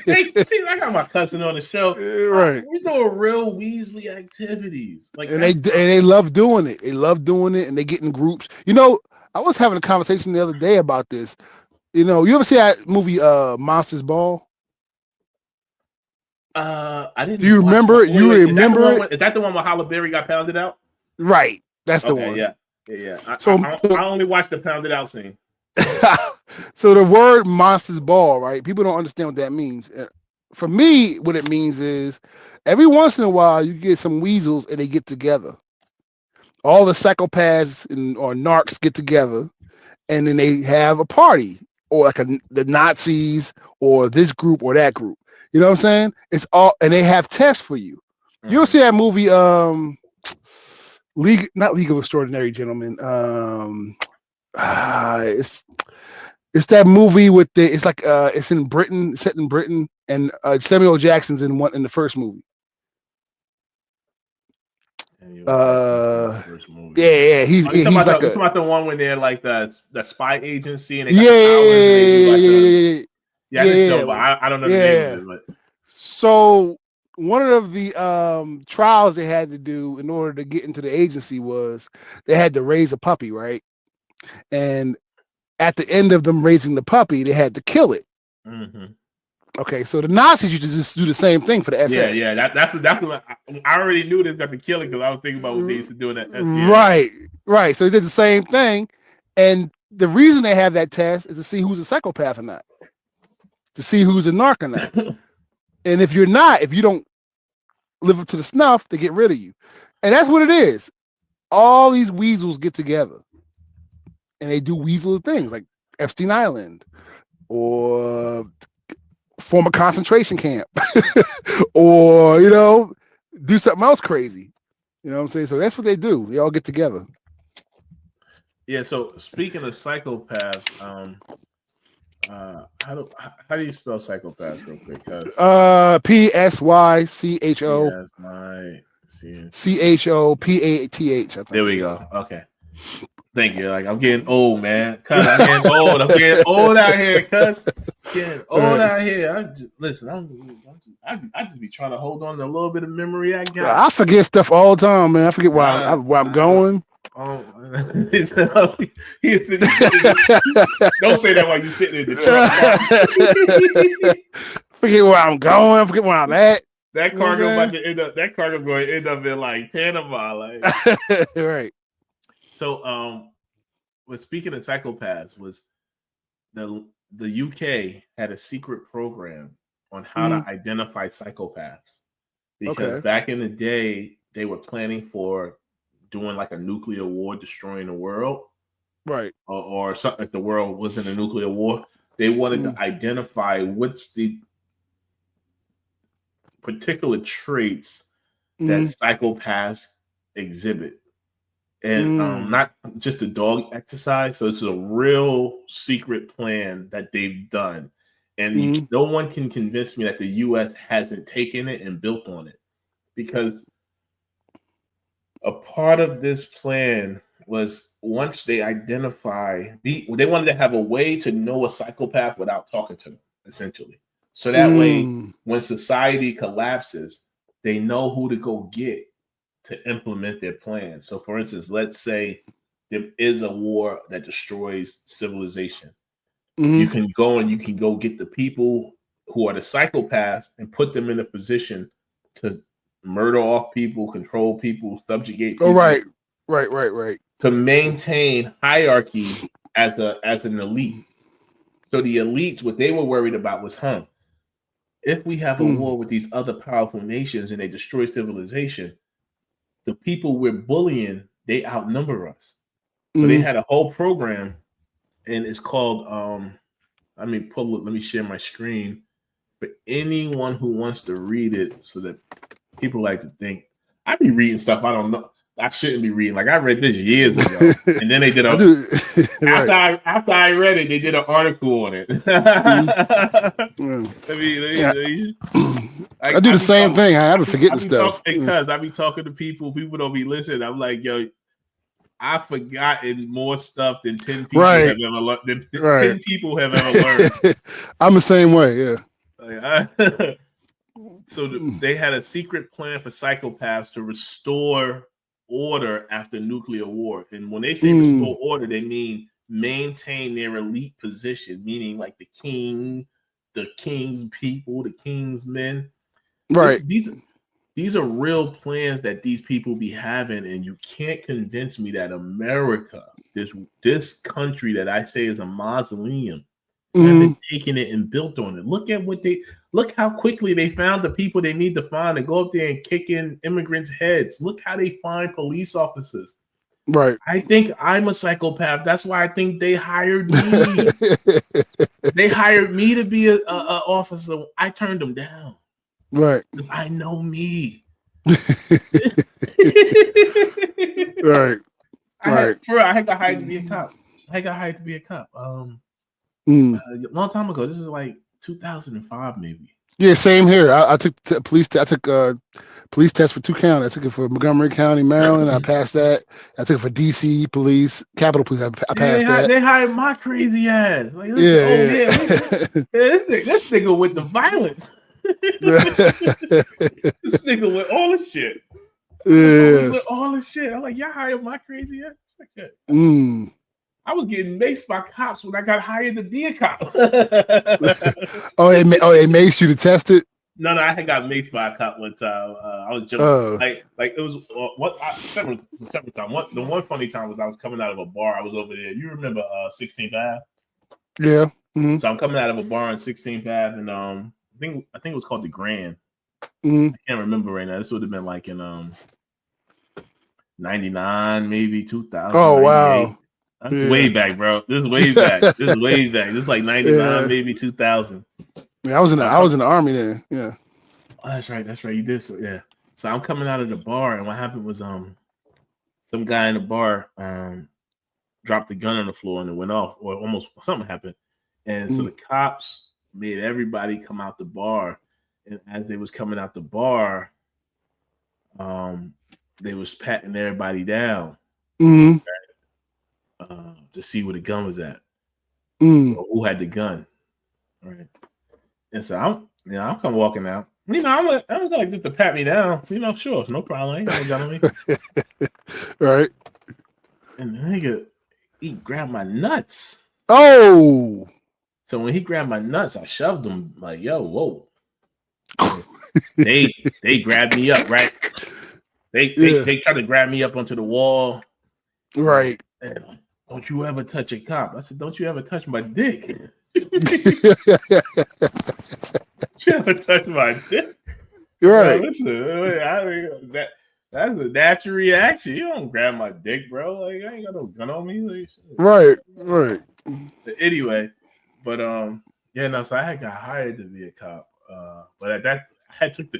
hey, see, I got my cousin on the show. Right. You do a real weaselly activities. Like, and they love doing it. They love doing it, and they get in groups. I was having a conversation the other day about this. You ever see that movie Monsters Ball? I didn't. Do you remember? Remember it? Is that the one where Halle Berry got pounded out? Right. That's the one. Yeah. I only watched the pounded out scene. So the word monsters ball, right? People don't understand what that means. For me, what it means is every once in a while you get some weasels and they get together. All the psychopaths or narcs get together, and then they have a party, or like the Nazis or this group or that group. You know what I'm saying? It's all, and they have tests for you. You ever see that movie, League of Extraordinary Gentlemen? It's that movie with it's like it's in Britain, set in Britain, and Samuel Jackson's in the first movie. First movie. Yeah, he's like you talking about the one when they're like the spy agency and they got yeah, the powers and they do like the yeah, I just know, but I don't know the name of it. But so one of the trials they had to do in order to get into the agency was they had to raise a puppy, right? And at the end of them raising the puppy, they had to kill it. mm-hmm. Okay, so the Nazis used to just do the same thing for the SS. Yeah. That's what I already knew they got to kill it because I was thinking about what they used to do in that. Right. So they did the same thing, and the reason they have that test is to see who's a psychopath or not, to see who's a narc or not. And if you're not, if you don't live up to the snuff, they get rid of you. And that's what it is. All these weasels get together and they do weasel things like Epstein Island or form a concentration camp or, do something else crazy. You know what I'm saying? So that's what they do. They all get together. Yeah. So speaking of psychopaths, how do you spell psychopaths real quick? PSYCHO CHOPATH. There we go. Okay. Thank you. Like I'm getting old, man. Cuz I'm getting old. I'm getting old out here, cuz. Getting old out here. I just be trying to hold on to a little bit of memory I got. I forget stuff all the time, man. I forget where I'm going. Oh, don't say that while you're sitting in the truck. Forget where I'm going. I forget where I'm at. That cargo going to end up in like Panama, like right. So, speaking of psychopaths, was the UK had a secret program on how to identify psychopaths because back in the day they were planning for doing like a nuclear war, destroying the world, right? Or something. If the world was in a nuclear war, they wanted to identify what's the particular traits that psychopaths exhibit. And not just a dog exercise. So it's a real secret plan that they've done. And no one can convince me that the U.S. hasn't taken it and built on it. Because a part of this plan was once they identify, they wanted to have a way to know a psychopath without talking to them, essentially. So that way, when society collapses, they know who to go get to implement their plan. So, for instance, let's say there is a war that destroys civilization. You can go get the people who are the psychopaths and put them in a position to murder off people, control people, subjugate people. Oh, right. To maintain hierarchy as an elite. So the elites, what they were worried about was, if we have a war with these other powerful nations and they destroy civilization, the people we're bullying, they outnumber us. So they had a whole program, and it's called let me share my screen for anyone who wants to read it so that people like to think. I be reading stuff I don't know. I shouldn't be reading. Like I read this years ago. And then they did after I read it, they did an article on it. I do the same thing. I be forgetting stuff. Because I be talking to people don't be listening. I'm like, yo, I've forgotten more stuff than 10 people have ever learned. 10 people have ever learned. I'm the same way, yeah. So they had a secret plan for psychopaths to restore order after nuclear war. And when they say restore order, they mean maintain their elite position, meaning like the king, the king's people, the king's men. Right. These are real plans that these people be having, and you can't convince me that America, this country that I say is a mausoleum, have been taking it and built on it. Look how quickly they found the people they need to find and go up there and kick in immigrants' heads. Look how they find police officers. Right. I think I'm a psychopath. That's why I think they hired me. They hired me to be a officer. I turned them down. Right. I know me. Right. I got hired to be a cop. A long time ago. This is like 2005, maybe. Yeah, same here. I took police test for 2 counties. I took it for Montgomery County, Maryland. I passed that. I took it for DC police, Capitol Police. I passed that. They hired my crazy ass. Like, this nigga with the violence. This nigga with all the shit. With all the shit. I'm like, y'all hired my crazy ass. Like, I was getting maced by cops when I got hired to be a cop. They maced you to test it? No, I had got maced by a cop one time. I was jumping like it was several times. The one funny time was I was coming out of a bar. I was over there. You remember 16th Ave? Yeah. So I'm coming out of a bar on 16th Ave, and I think it was called the Grand. I can't remember right now. This would have been like in 99, maybe 2000. Oh wow. Way back, bro. This is way back. This is like 99, maybe 2000. Yeah, I was in the army then. Yeah. Oh, that's right. You did so. Yeah. So I'm coming out of the bar, and what happened was some guy in the bar dropped the gun on the floor and it went off, or almost something happened. And so the cops made everybody come out the bar, and as they was coming out the bar, they was patting everybody down. To see where the gun was at, or who had the gun, right? And so I'm kind of walking out. I'm like just to pat me down. Sure, no problem. Ain't no gun on me, right? And the nigga, he grabbed my nuts. Oh, so when he grabbed my nuts, I shoved him like, "Yo, whoa!" they grabbed me up, right? They tried to grab me up onto the wall, right? And don't you ever touch a cop? I said, don't you ever touch my dick? Don't you ever touch my dick? Right. Listen, that's a natural reaction. You don't grab my dick, bro. Like, I ain't got no gun on me. Like, right. Anyway, but so I had got hired to be a cop. But at that, I had took the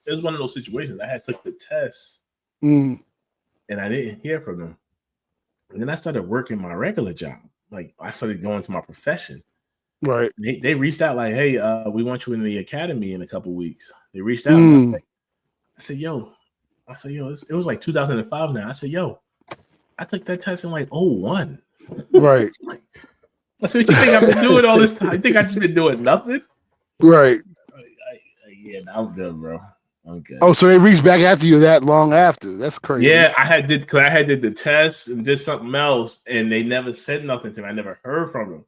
it was one of those situations. I had took the test, and I didn't hear from them. And then I started working my regular job. Like, I started going to my profession. Right. They reached out like, hey, we want you in the academy in a couple weeks. They reached out. I said, yo, it was like 2005 now. I said, yo, I took that test in like 01. Right. I said, what you think I've been doing all this time? You think I just been doing nothing? Right. Yeah, I'm good, bro. I'm good. Oh, so they reached back after you that long after. That's crazy. Yeah, I did the test and did something else, and they never said nothing to me. I never heard from them.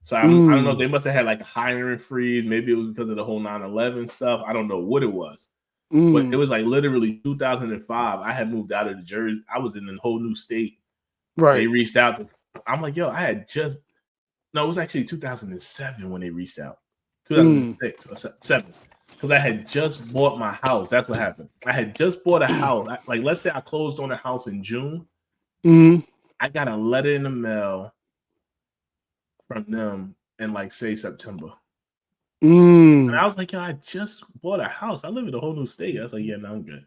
So I don't know. They must have had like a hiring freeze. Maybe it was because of the whole 9/11 stuff. I don't know what it was. But it was like literally 2005. I had moved out of the Jersey. I was in a whole new state. Right. They reached out. I'm like, yo, it was actually 2007 when they reached out. 2006 or 7. Because I had just bought my house. That's what happened. I had just bought a house. Like, let's say I closed on a house in June. I got a letter in the mail from them in like, say, September. And I was like, yo, I just bought a house. I live in a whole new state. I was like, yeah, no, I'm good.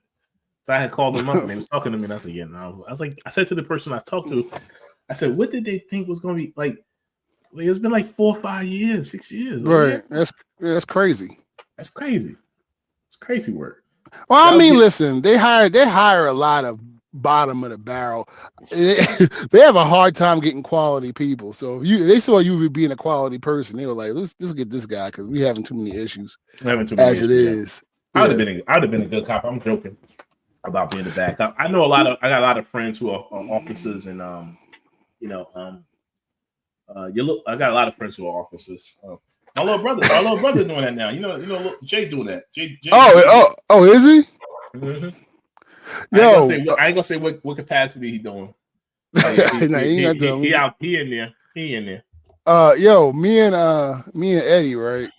So I had called them up and they was talking to me. And I was like, yeah, no. I said to the person I talked to, I said, what did they think was going to be like? It's been like 4 or 5 years, 6 years. Right. That's crazy. That's crazy. It's crazy work. Well, I mean, listen, they hire a lot of bottom of the barrel. They have a hard time getting quality people. So if they saw you being a quality person, they were like, let's get this guy because we having too many issues. As it is. I would have been a good cop. I'm joking about being a bad cop. I got a lot of friends who are officers, and I got a lot of friends who are officers. My little brother's doing that now. You know, Jay doing that. Jay is he? Mm-hmm. Yo, I ain't gonna say what capacity he doing. He in there. Yo, me and Eddie, right?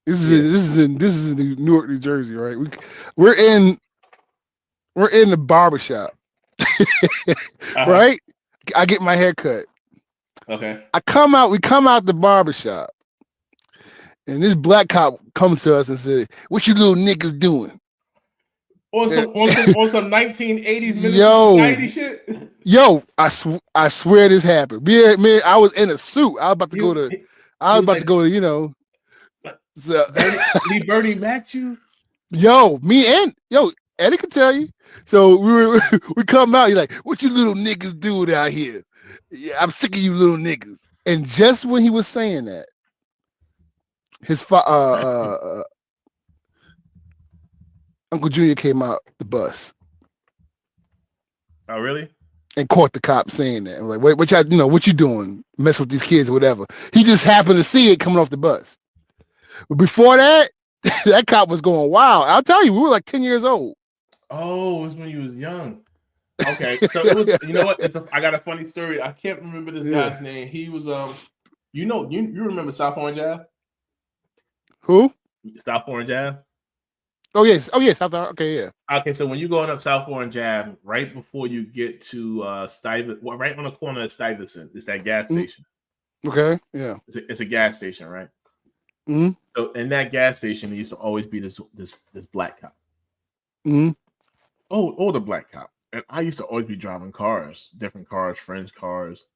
This is in Newark, New Jersey, right? We're in the barbershop, right? I get my hair cut. Okay. We come out the barbershop, and this black cop comes to us and said, "What you little niggas doing?" On some 1980s Menace to Yo, Society shit. yo, I swear this happened. Man, I was in a suit. I was about to He go was, to, he, he was like, So, Bernie backed you. Eddie can tell you. So we come out. He's like, "What you little niggas doing out here? Yeah, I'm sick of you little niggas." And just when he was saying that, his Uncle Junior came out the bus Oh, really? and caught the cop saying that. I'm like, "Wait, what you doing? Mess with these kids or whatever." He just happened to see it coming off the bus. But before that, that cop was going wild. I'll tell you, we were like 10 years old. Oh, it was when you was young. Okay, so it was. You know what? I got a funny story. I can't remember this guy's name. He was you remember South Orange Ave? Who? South Orange Ave. Oh yes. Okay, yeah. Okay, so when you're going up South Orange Ave, right before you get to Stuyvesant, right on the corner of Stuyvesant, it's that gas station. Okay, yeah. It's a gas station, right? Mm-hmm. So in that gas station, there used to always be this black cop. Mm-hmm. Older black cop. And I used to always be driving cars, different cars, friends' cars.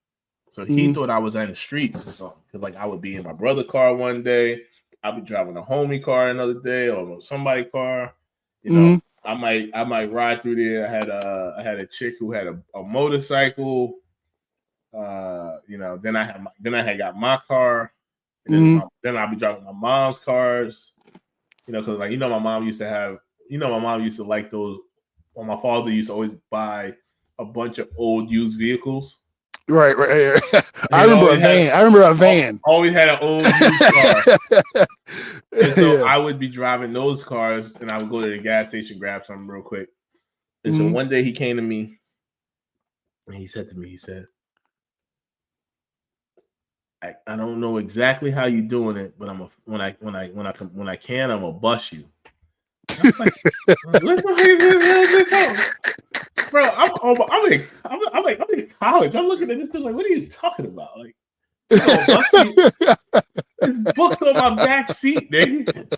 So he thought I was in the streets or something. Because like I would be in my brother's car one day, I'd be driving a homie car another day, or somebody's car. You know, I might ride through there. I had a chick who had a motorcycle. Then I had got my car. And then I'd be driving my mom's cars. Because my mom used to like those. Well, my father used to always buy a bunch of old used vehicles. Right. I remember a van. Always had an old used car. And so I would be driving those cars, and I would go to the gas station, grab something real quick. And so one day he came to me, and he said, I don't know exactly how you're doing it, but when I can, I'm gonna bust you. I was like, listen, bro, I'm in college. I'm looking at this dude like, what are you talking about? Like, there's books on my back seat, nigga.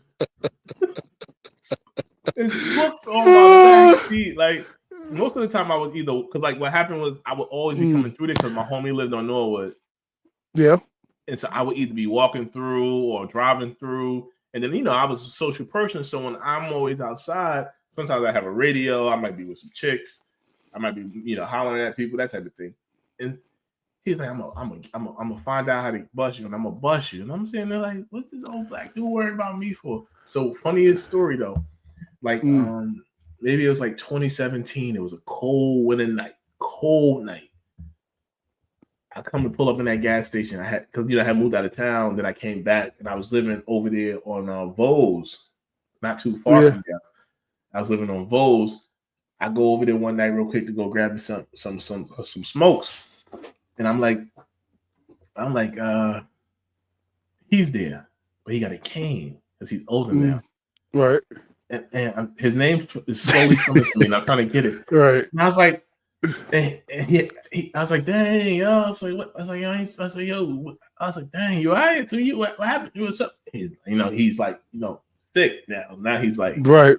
There's books on my back seat. Like, most of the time I was either, because like what happened was I would always be coming through there because my homie lived on Norwood. Yeah. And so I would either be walking through or driving through. And then, I was a social person. So when I'm always outside, sometimes I have a radio. I might be with some chicks. I might be, hollering at people, that type of thing. And he's like, I'm gonna find out how to bust you, and I'm gonna bust you. And I'm saying, they're like, what's this old black dude worried about me for? So funniest story though, like maybe it was like 2017. It was a cold winter night. I come to pull up in that gas station. I had moved out of town. Then I came back, and I was living over there on Vos, not too far from there. I was living on Vos. I go over there one night real quick to go grab me some smokes, and I'm like, he's there, but he got a cane because he's older now, right? And his name is slowly coming to me, and I'm trying to get it right. And I was like. I was like, dang, yo. I was like, what? I was like, yo. I was like, yo. I was like, dang, you all right? So what happened? What's up? He's like, sick now. Now he's like, right.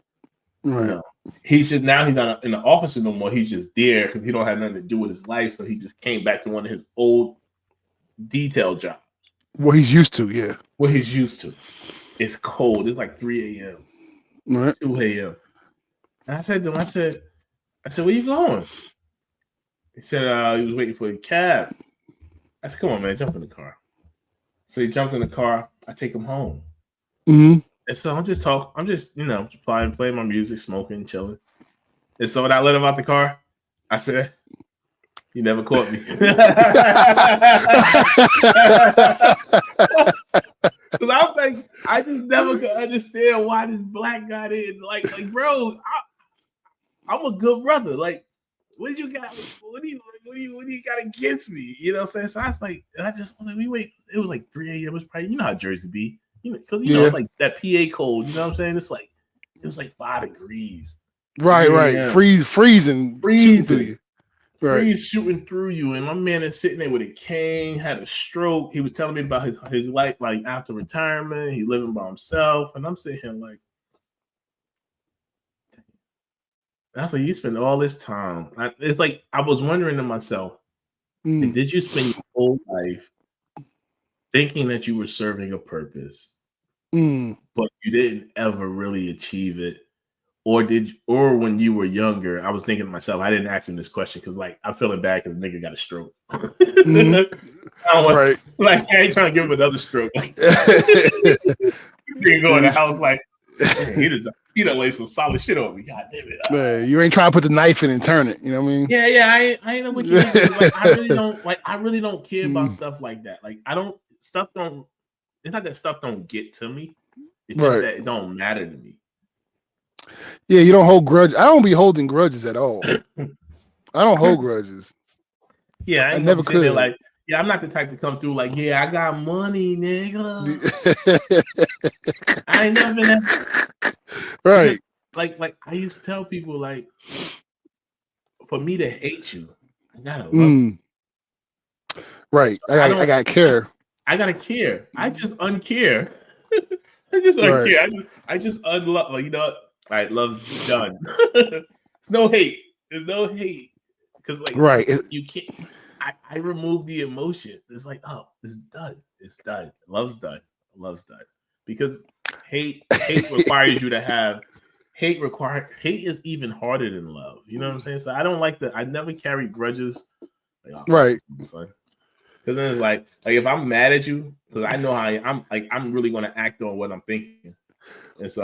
He's not in the office no more. He's just there because he don't have nothing to do with his life. So he just came back to one of his old detail jobs. What he's used to, yeah. What he's used to. It's cold. It's like 3 a.m. Right. 2 a.m. And I said to him, I said, where you going? He said he was waiting for a cab. I said, come on, man, jump in the car. So he jumped in the car. I take him home. And so I'm just playing my music, smoking, chilling. And so when I let him out the car, I said, you never caught me. Because I was like, I just never could understand why this black guy didn't like bro, I'm a good brother. Like, what you got? What do you got against me? You know what I'm saying? So I was like, we wait. It was like 3 a.m. It was probably, you know how Jersey be, because it's like that PA cold. You know what I'm saying? It's like it was like 5 degrees. Right. Freezing shooting through you. Right. Shooting through you, and my man is sitting there with a cane, had a stroke. He was telling me about his life, like after retirement, he living by himself, and I'm sitting here like, I was like, you spend all this time. It's like I was wondering to myself, did you spend your whole life thinking that you were serving a purpose, but you didn't ever really achieve it? Or when you were younger, I was thinking to myself, I didn't ask him this question because, like, I'm feeling bad because the nigga got a stroke. I ain't trying to give him another stroke. Like, you go in the house like, he done laid some solid shit on me. God damn it! Man, you ain't trying to put the knife in and turn it. You know what I mean? Yeah. I ain't know what you like. I really don't care about stuff like that. Like, it's not that stuff don't get to me. It's just that it don't matter to me. Yeah, you don't hold grudges. I don't be holding grudges at all. I don't hold grudges. Yeah, I never could. Like, yeah, I'm not the type to come through like, yeah, I got money, nigga. I ain't never been that. Right. Like I used to tell people, like, for me to hate you, I gotta love you. Right. I gotta care. I gotta care. I just uncare. I just uncare. I just unlove. Like, you know what? All right, love's done. There's no hate. There's no hate. Because, like, you can't. I remove the emotion. It's like, oh, it's done. It's done. Love's done. Love's done. Because hate requires you to have. Hate is even harder than love. You know what I'm saying? So I don't like that. I never carry grudges. Like, right. Because then it's like if I'm mad at you, because I know how I'm really going to act on what I'm thinking. And so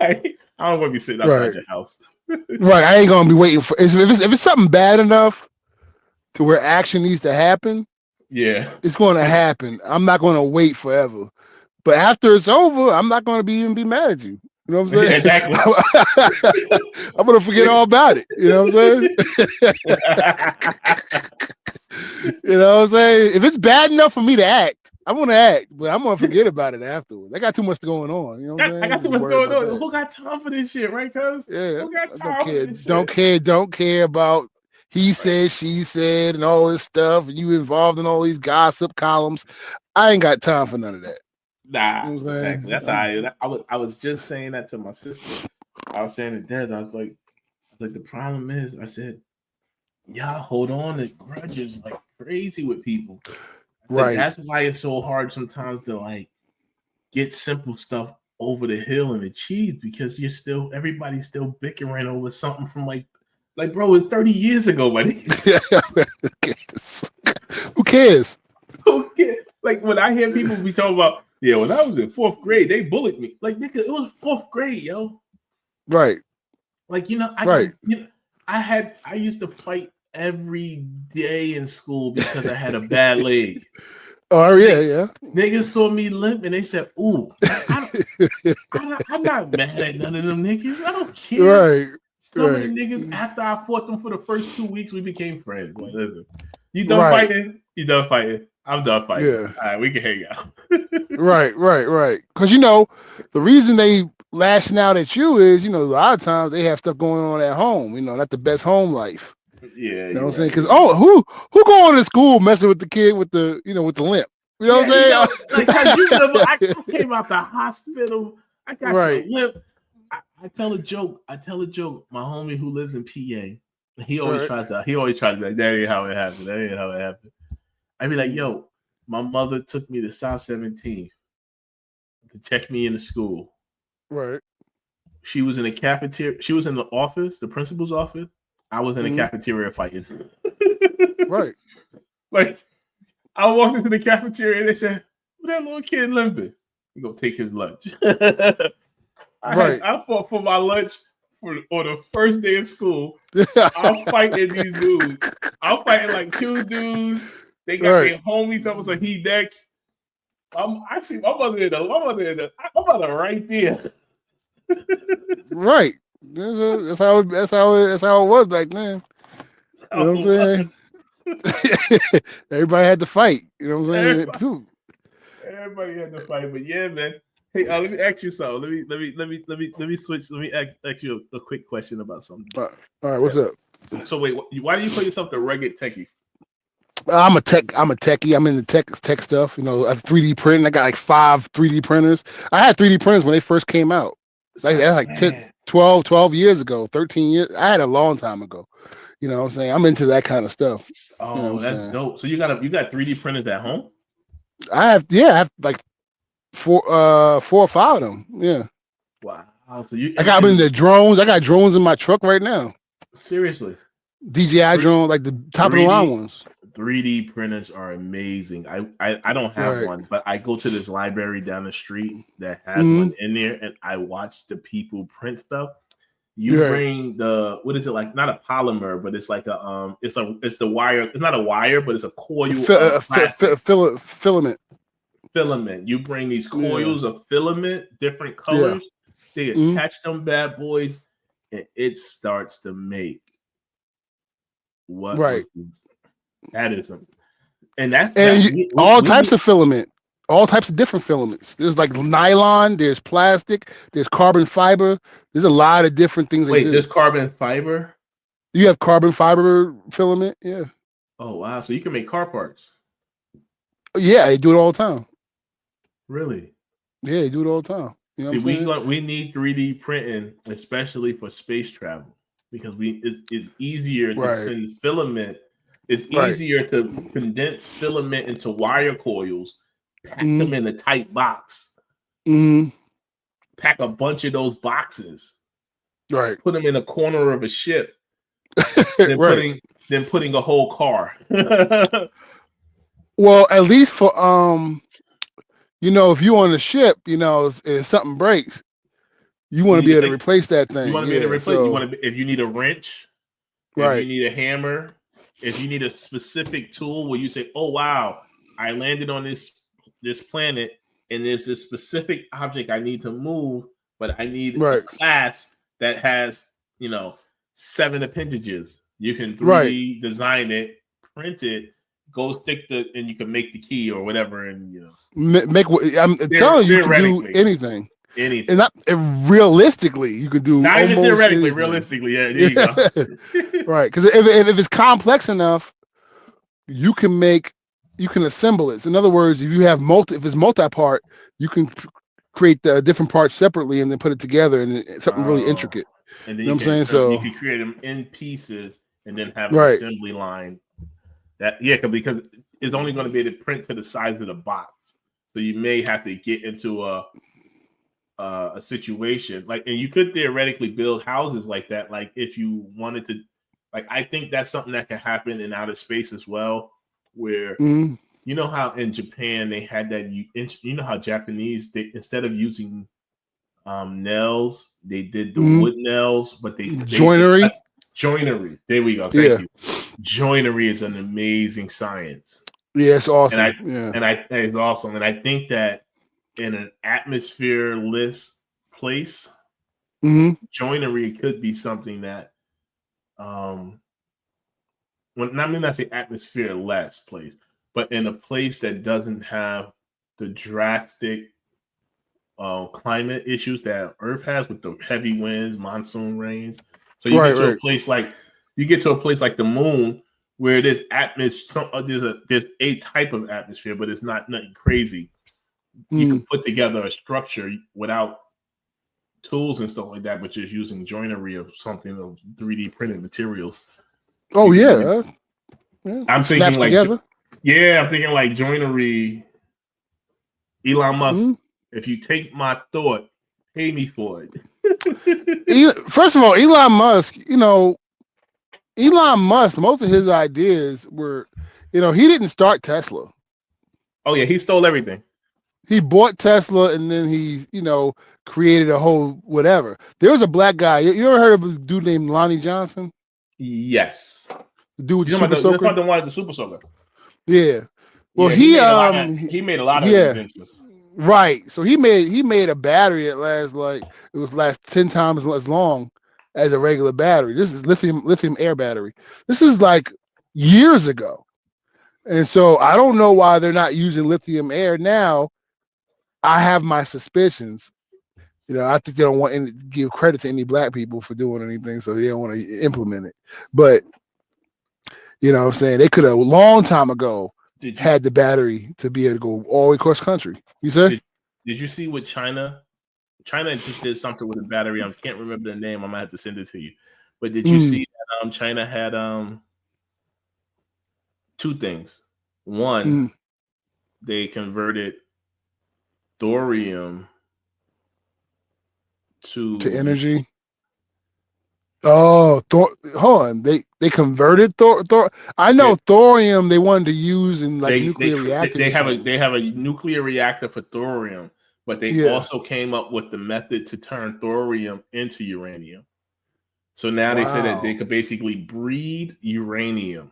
I don't want to be sitting outside your house. Right. I ain't going to be waiting for if it's something bad enough to where action needs to happen. Yeah. It's going to happen. I'm not going to wait forever. But after it's over, I'm not going to even be mad at you. You know what I'm saying? Exactly. I'm going to forget all about it. You know what I'm saying? You know what I'm saying? If it's bad enough for me to act, I'm going to act, but I'm going to forget about it afterwards. I got too much going on. You know what I'm saying? I got too much going on. Who got time for this shit, right, cuz? Yeah. Who got time for this shit? Don't care about he said, she said, and all this stuff. And you involved in all these gossip columns. I ain't got time for none of that. Nah, you know exactly. That's how I was just saying that to my sister. I was saying to Dad, I was like, the problem is, I said, y'all hold on to grudges like crazy with people. Right. That's why it's so hard sometimes to like get simple stuff over the hill and achieve, because everybody's still bickering over something from like bro, it's 30 years ago, buddy. Who cares? Who cares? Like when I hear people be talking about, yeah, when I was in 4th grade, they bullied me. Like, nigga, it was 4th grade, yo. Right. Like, I used to fight every day in school because I had a bad leg. Oh yeah. Niggas saw me limp and they said, "Ooh, I'm not mad at none of them niggas. I don't care." Right. Some of the niggas, after I fought them for the first 2 weeks, we became friends. Like, listen, you done fighting? You done fighting? I'm done fighting. Yeah. All right, we can hang out. Right. Because the reason they lashing out at you is, a lot of times they have stuff going on at home. Not the best home life. Yeah, you know what I'm saying? Because who going to school messing with the kid with the with the limp? You know what I'm saying? I came out the hospital. I got the limp. I tell a joke. My homie who lives in PA, he always tries to be like, that ain't how it happened. I be like, yo, my mother took me to South 17th to check me into school. Right. She was in the cafeteria. She was in the office, the principal's office. I was in the cafeteria fighting. Right. Like, I walked into the cafeteria and they said, "What that little kid limping? We gonna take his lunch." I fought for my lunch on the first day of school. I'm fighting these dudes. I'm fighting like 2 dudes. They got their homies. I was like, he next. I see my mother in the right there. Right. That's how it was back then. You know what I'm saying? Everybody had to fight. You know what I'm saying? Everybody had to fight, but yeah, man. Hey, let me ask you something. Let me switch. Let me ask you a quick question about something. All right, what's up? So wait, why do you call yourself the rugged techie? I'm a techie. I'm into tech stuff. You know, I 3D printing. I got like 5 3D printers. I had 3D printers when they first came out. That's like 10, 12 years ago, 13 years. I had a long time ago. You know what I'm saying? I'm into that kind of stuff. You know Oh, what I'm that's saying? dope. So you got 3D printers at home? I have like 4 or 5 of them. Yeah. Wow. So you I got them in the drones. I got drones in my truck right now. seriously, DJI drone, like the top of the line 3D ones. 3D printers are amazing. I don't have Right. one, but I go to this library down the street that has Mhm. one in there, and I watch the people print stuff. You Right. bring what is it, like? Not a polymer, but it's like it's the wire. It's not a wire, but it's a coil of plastic Filament. filament. You bring these Yeah. coils of filament, different Yeah. colors. They Mhm. attach them bad boys, and it starts to make what Right. was that isn't. And that's And that all we types of filament, all types of different filaments. There's like nylon, there's plastic, there's carbon fiber. There's a lot of different things they wait. do. There's carbon fiber. You have carbon fiber filament, yeah. Oh wow! So you can make car parts. Yeah, they do it all the time. Really? Yeah, they do it all the time. You know See, what I'm saying? we need 3D printing, especially for space travel, because it's easier to Right. send filament. It's Right. easier to condense filament into wire coils, pack Mhm. them in a tight box, Mhm. pack a bunch of those boxes, Right. put them in a corner of a ship, then Right. putting a whole car. Well, at least for you know, if you on the ship, you know, if something breaks, you You want to need be to able to fix. replace that You thing. want to be able to Yeah. replace. You So want to if you need a wrench, if you right. need a hammer, if you need a specific tool where you say, "Oh wow, I landed on this planet and there's this specific object I need to move, but I need a Right. class that has 7 appendages." You can Right. 3D design it, print it, go stick and you can make the key or whatever, and Make what I'm telling you, you can do theoretically anything. anything. And not realistically, you could do Not even almost theoretically, anything. realistically. Yeah, there you Yeah. go. Right. Because if it's complex enough, you can assemble it. So in other words, if you have if it's multi-part, you can create the different parts separately and then put it together, and it's something really Oh, intricate. and then You know what I'm saying? you So can create them in pieces and then have an right. assembly line. Because it's only going to be able to print to the size of the box, so you may have to get into a situation like, and you could theoretically build houses like that. Like if you wanted to, like I think that's something that can happen in outer space as well, where Mhm. you know how in Japan they had that you know how Japanese they instead of using nails they did the Mhm. wood nails, but they basically Joinery. joinery. There we go. Thank Yeah. you. Joinery is an amazing science, Yeah, it's and awesome. Yeah. it's awesome. And I think that in an atmosphere-less place, Hmm. joinery could be something that when I mean I say atmosphere-less place, but in a place that doesn't have the drastic climate issues that Earth has with the heavy winds, monsoon rains. So you Right. get to Right. a place like the moon where there's atmosphere. There's a type of atmosphere, but it's not nothing crazy. You Mm. can put together a structure without tools and stuff like that, but just using joinery of something of 3D printed materials. Oh You can yeah. really. Yeah. I'm It thinking snaps together. I'm thinking like joinery. Elon Musk. Mhm. If you take my thought, pay me for it. First of all, Elon Musk, Elon Musk, most of his ideas were, he didn't start Tesla. Oh yeah, he stole everything. He bought Tesla and then he, created a whole whatever. There was a black guy. You ever heard of a dude named Lonnie Johnson? Yes. The dude with the You're super talking soaker? about the one with the super soaker. Yeah. Well, Yeah, he made a lot of yeah, inventions. right. So he made a battery that lasts 10 times as long. as a regular battery. This is lithium air battery. This is like years ago. And so I don't know why they're not using lithium air now. I have my suspicions. I think they don't want to give credit to any black people for doing anything, so they don't want to implement it. But what I'm saying, they could have a long time ago had the battery to be able to go all the way across country. You said? Did you see what China just did something with a battery? I can't remember the name. I might have to send it to you. But did you see that China had two things? One, they converted thorium to energy. Oh, hold on. They converted thor. I know thorium they wanted to use in like nuclear reactors. They have a nuclear reactor for thorium, but they also came up with the method to turn thorium into uranium. So now they say that they could basically breed uranium,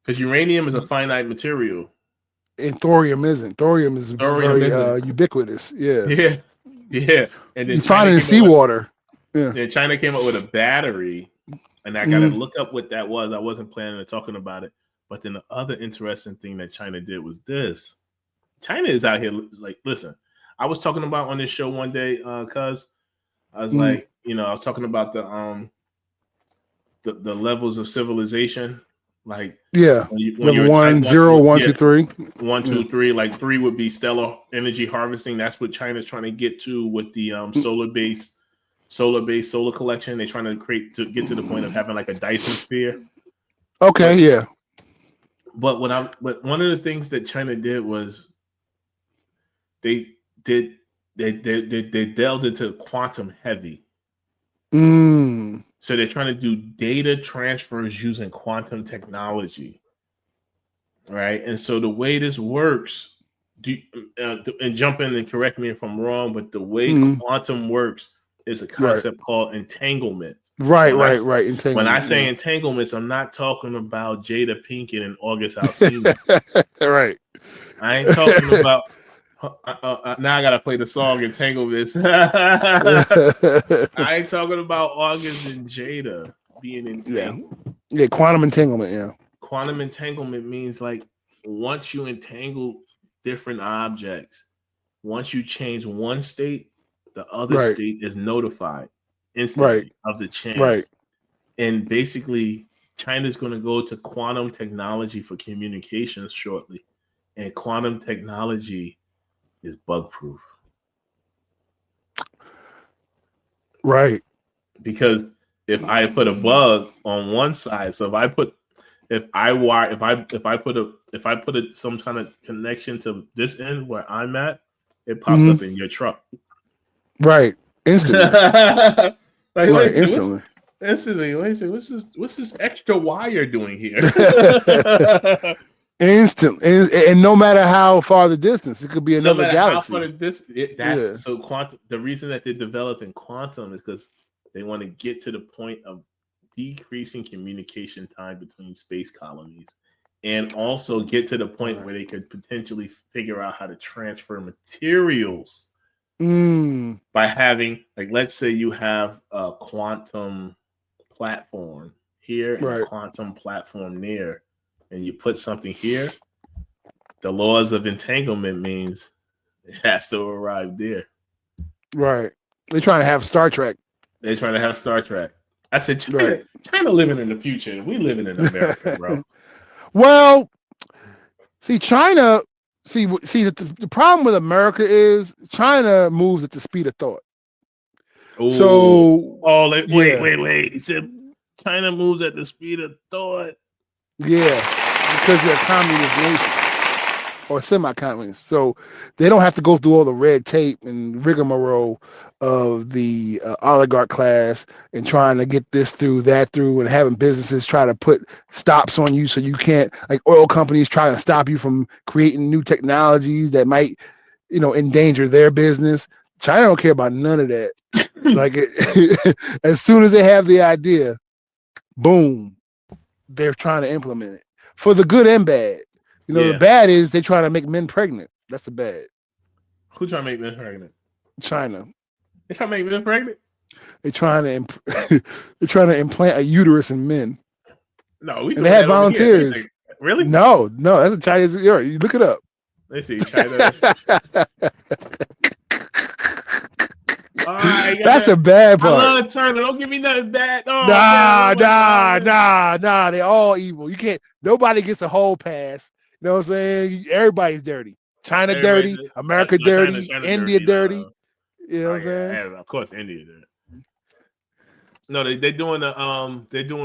because uranium is a finite material. And thorium isn't. Thorium is very ubiquitous. Yeah. And then you find it in seawater. Then China came up with a battery, and I got to look up what that was. I wasn't planning on talking about it. But then the other interesting thing that China did was this. China is out here like, listen, I was talking about on this show one day, cuz I was like, I was talking about the levels of civilization. Like, when you're 1, 0, 1, 2, 3. 1, 2, 3. Like 3 would be stellar energy harvesting. That's what China's trying to get to with the solar collection. They're trying to get to the point of having like a Dyson sphere. Okay, But one of the things that China did was they delved into quantum heavy. So they're trying to do data transfers using quantum technology, right? And so the way this works, and jump in and correct me if I'm wrong, but the way quantum works is a concept called entanglement. Right. Entanglement. When I say entanglements, I'm not talking about Jada Pinkett and August Alsina. Right. I ain't talking about. Now I gotta play the song Entanglements. I ain't talking about August and Jada being entangled. Yeah, quantum entanglement. Yeah. Quantum entanglement means like once you entangle different objects, once you change one state, the other state is notified instantly of the change. Right. And basically, China's going to go to quantum technology for communications shortly. And quantum technology is bug proof. Right. Because if I put a bug on one side, so if I put some kind of connection to this end where I'm at, it pops up in your truck. Right. Instantly. Instantly. Instantly. What's this extra wire doing here? Instant. And no matter how far the distance, it could be another galaxy. So quantum. The reason that they're developing quantum is because they want to get to the point of decreasing communication time between space colonies, and also get to the point where they could potentially figure out how to transfer materials by having, like, let's say you have a quantum platform here and a quantum platform there, and you put something here, the laws of entanglement means it has to arrive there. Right. They're trying to have Star Trek. I said, China living in the future. We living in America, bro. Well, China. The problem with America is China moves at the speed of thought. Ooh. Wait. He said China moves at the speed of thought. Yeah, because they're a communist nation or semi-communist, so they don't have to go through all the red tape and rigmarole of the oligarch class and trying to get this through, that through, and having businesses try to put stops on you so you can't, like oil companies trying to stop you from creating new technologies that might, endanger their business. China don't care about none of that. Like as soon as they have the idea, boom, they're trying to implement it for the good and bad. The bad is they try to make men pregnant. That's the bad. Who trying to make men pregnant? China. They trying to make men pregnant? They're trying to they're trying to implant a uterus in men, No, we and they doing had that over here. volunteers. Really? No, that's a Chinese. You look it up. Let's see, China. That's the bad I part. love China. Don't give me nothing bad. Oh Nah, man, nah. They all evil. You can't. Nobody gets a whole pass. You know what I'm saying? Everybody's dirty. China everybody. dirty. America No, dirty. China India dirty. No, You know what I'm saying? of course, India dirty. No, they're doing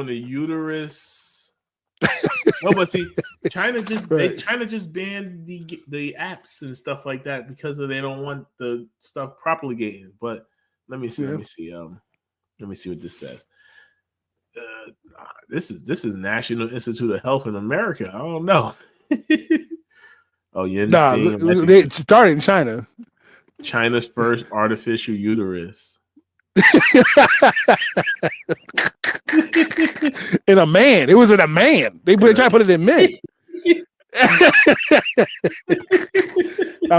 the uterus. No, but see, China just banned the apps and stuff like that because they don't want the stuff propagating. But let me see. Let me see what this says. This is National Institute of Health in America. I don't know. Oh yeah, they started in China. China's first artificial uterus. In a man. It was in a man. They trying to put it in men.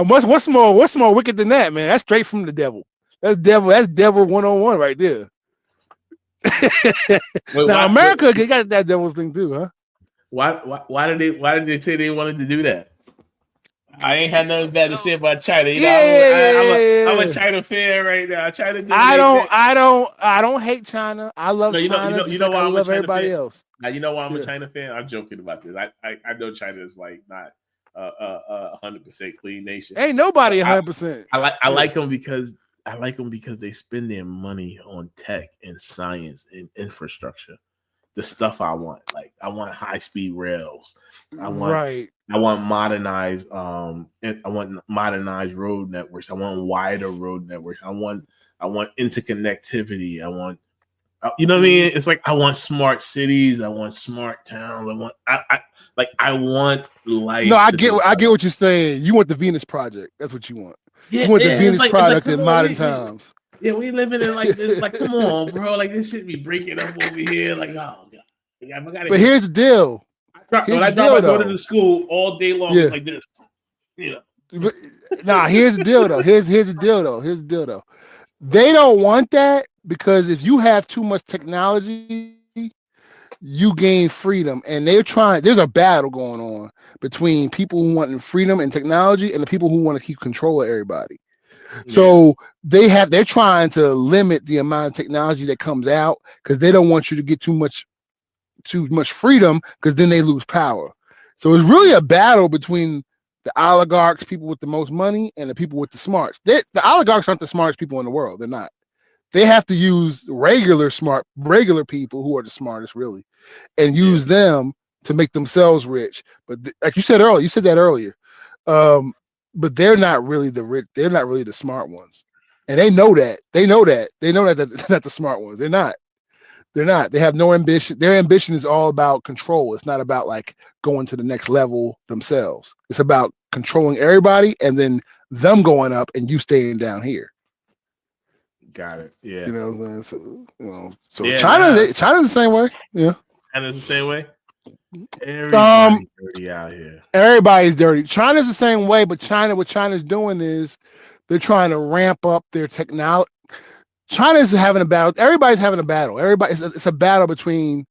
What's more wicked than that, man? That's straight from the devil. That's devil 101 right there. Now America got that devil's thing too, huh? Why did they say they wanted to do that? I ain't had nothing bad to say about China. You know, I'm a China fan right now. China. I don't hate China. I love China. You know why I I'm love a China everybody fan? else. Now you know why I'm a China fan. I'm joking about this. I know China is like not 100% clean nation. Ain't nobody 100%. I like them because they spend their money on tech and science and infrastructure. The stuff I want, like I want high speed rails. I want modernized road networks. I want wider road networks. I want interconnectivity. I want, you know what I mean? It's like I want smart cities. I want smart towns. I want life. No, I get what you're saying. You want the Venus Project. That's what you want. Yeah, you want the Venus Project in modern times. Yeah, we living in like this. Like, come on, bro. Like this shit be breaking up over here. Like, oh god. But here's the deal. When I drop my daughter to school all day long, it's like this. You know. But, here's the deal though. Here's the deal though. They don't want that because if you have too much technology, you gain freedom. And there's a battle going on between people who want freedom and technology and the people who want to keep control of everybody. So they're trying to limit the amount of technology that comes out because they don't want you to get too much freedom because then they lose power. So it's really a battle between the oligarchs, people with the most money, and the people with the smarts. The oligarchs aren't the smartest people in the world. They're not. They have to use regular people who are the smartest, really, and use them to make themselves rich. But like you said earlier, but they're not really the rich. They're not really the smart ones, and they know that. They know that they're not the smart ones. They're not. They have no ambition. Their ambition is all about control. It's not about like going to the next level themselves. It's about controlling everybody and then them going up and you staying down here. Got it. Yeah. You know, so China's the same way. Yeah. China's the same way. Everybody's dirty out here. Everybody's dirty. China's the same way, but what China's doing is they're trying to ramp up their technology. China's having a battle. Everybody's having a battle. It's a battle between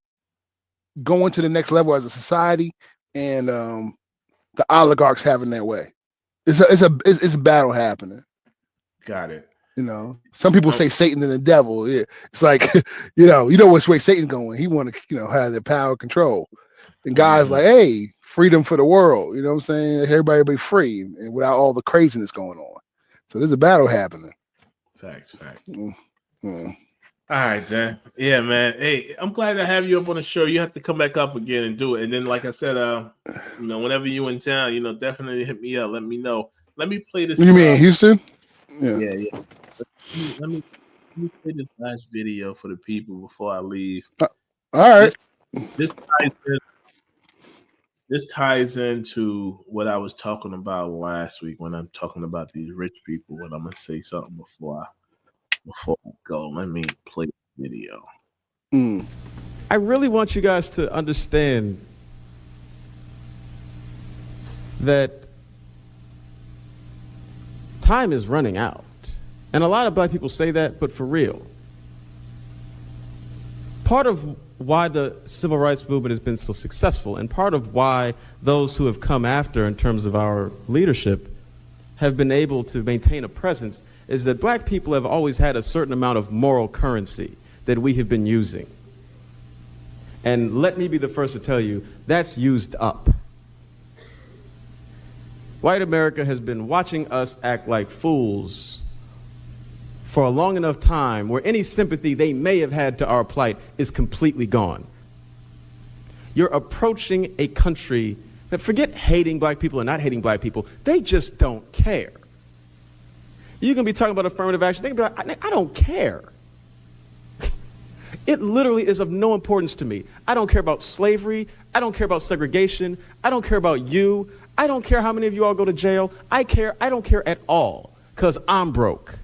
going to the next level as a society and the oligarchs having their way. It's a battle happening. Got it. You know, some people say Satan and the devil. Yeah, it's like you know which way Satan's going. He want to have the power control. And God's like, hey, freedom for the world. You know what I'm saying? Everybody be free and without all the craziness going on. So there's a battle happening. Facts. Mm-hmm. All right, then. Yeah, man. Hey, I'm glad to have you up on the show. You have to come back up again and do it. And then, like I said, whenever you in town, definitely hit me up. Let me know. Let me play this. You mean Houston? Yeah. Let me play this last video for the people before I leave. All right. This ties into what I was talking about last week when I'm talking about these rich people. But I'm gonna say something before I go. Let me play the video. I really want you guys to understand that time is running out. And a lot of black people say that, but for real, part of why the civil rights movement has been so successful, and part of why those who have come after in terms of our leadership have been able to maintain a presence, is that black people have always had a certain amount of moral currency that we have been using. And let me be the first to tell you, that's used up. White America has been watching us act like fools for a long enough time where any sympathy they may have had to our plight is completely gone. You're approaching a country that, forget hating black people or not hating black people, they just don't care. You can be talking about affirmative action, they can be like, I don't care. It literally is of no importance to me. I don't care about slavery. I don't care about segregation. I don't care about you. I don't care how many of you all go to jail. I don't care at all, because I'm broke.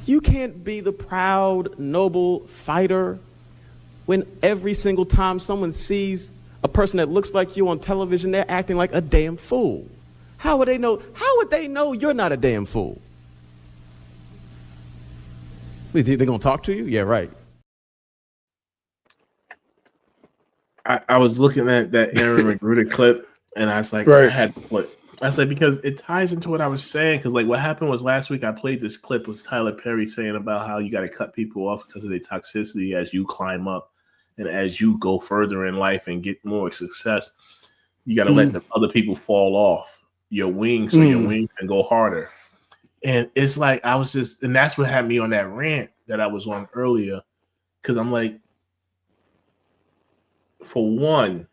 You can't be the proud, noble fighter when every single time someone sees a person that looks like you on television, they're acting like a damn fool. How would they know? How would they know you're not a damn fool? They're going to talk to you? Yeah, right. I was looking at that Aaron Magruder clip, and I was like, Right. I had to put. I said, because it ties into what I was saying. Because like what happened was last week I played this clip with Tyler Perry saying about how you got to cut people off because of their toxicity as you climb up, and as you go further in life and get more success, you got to let the other people fall off your wings so your wings can go harder. And it's like I was just, and that's what had me on that rant that I was on earlier, because I'm like, for one,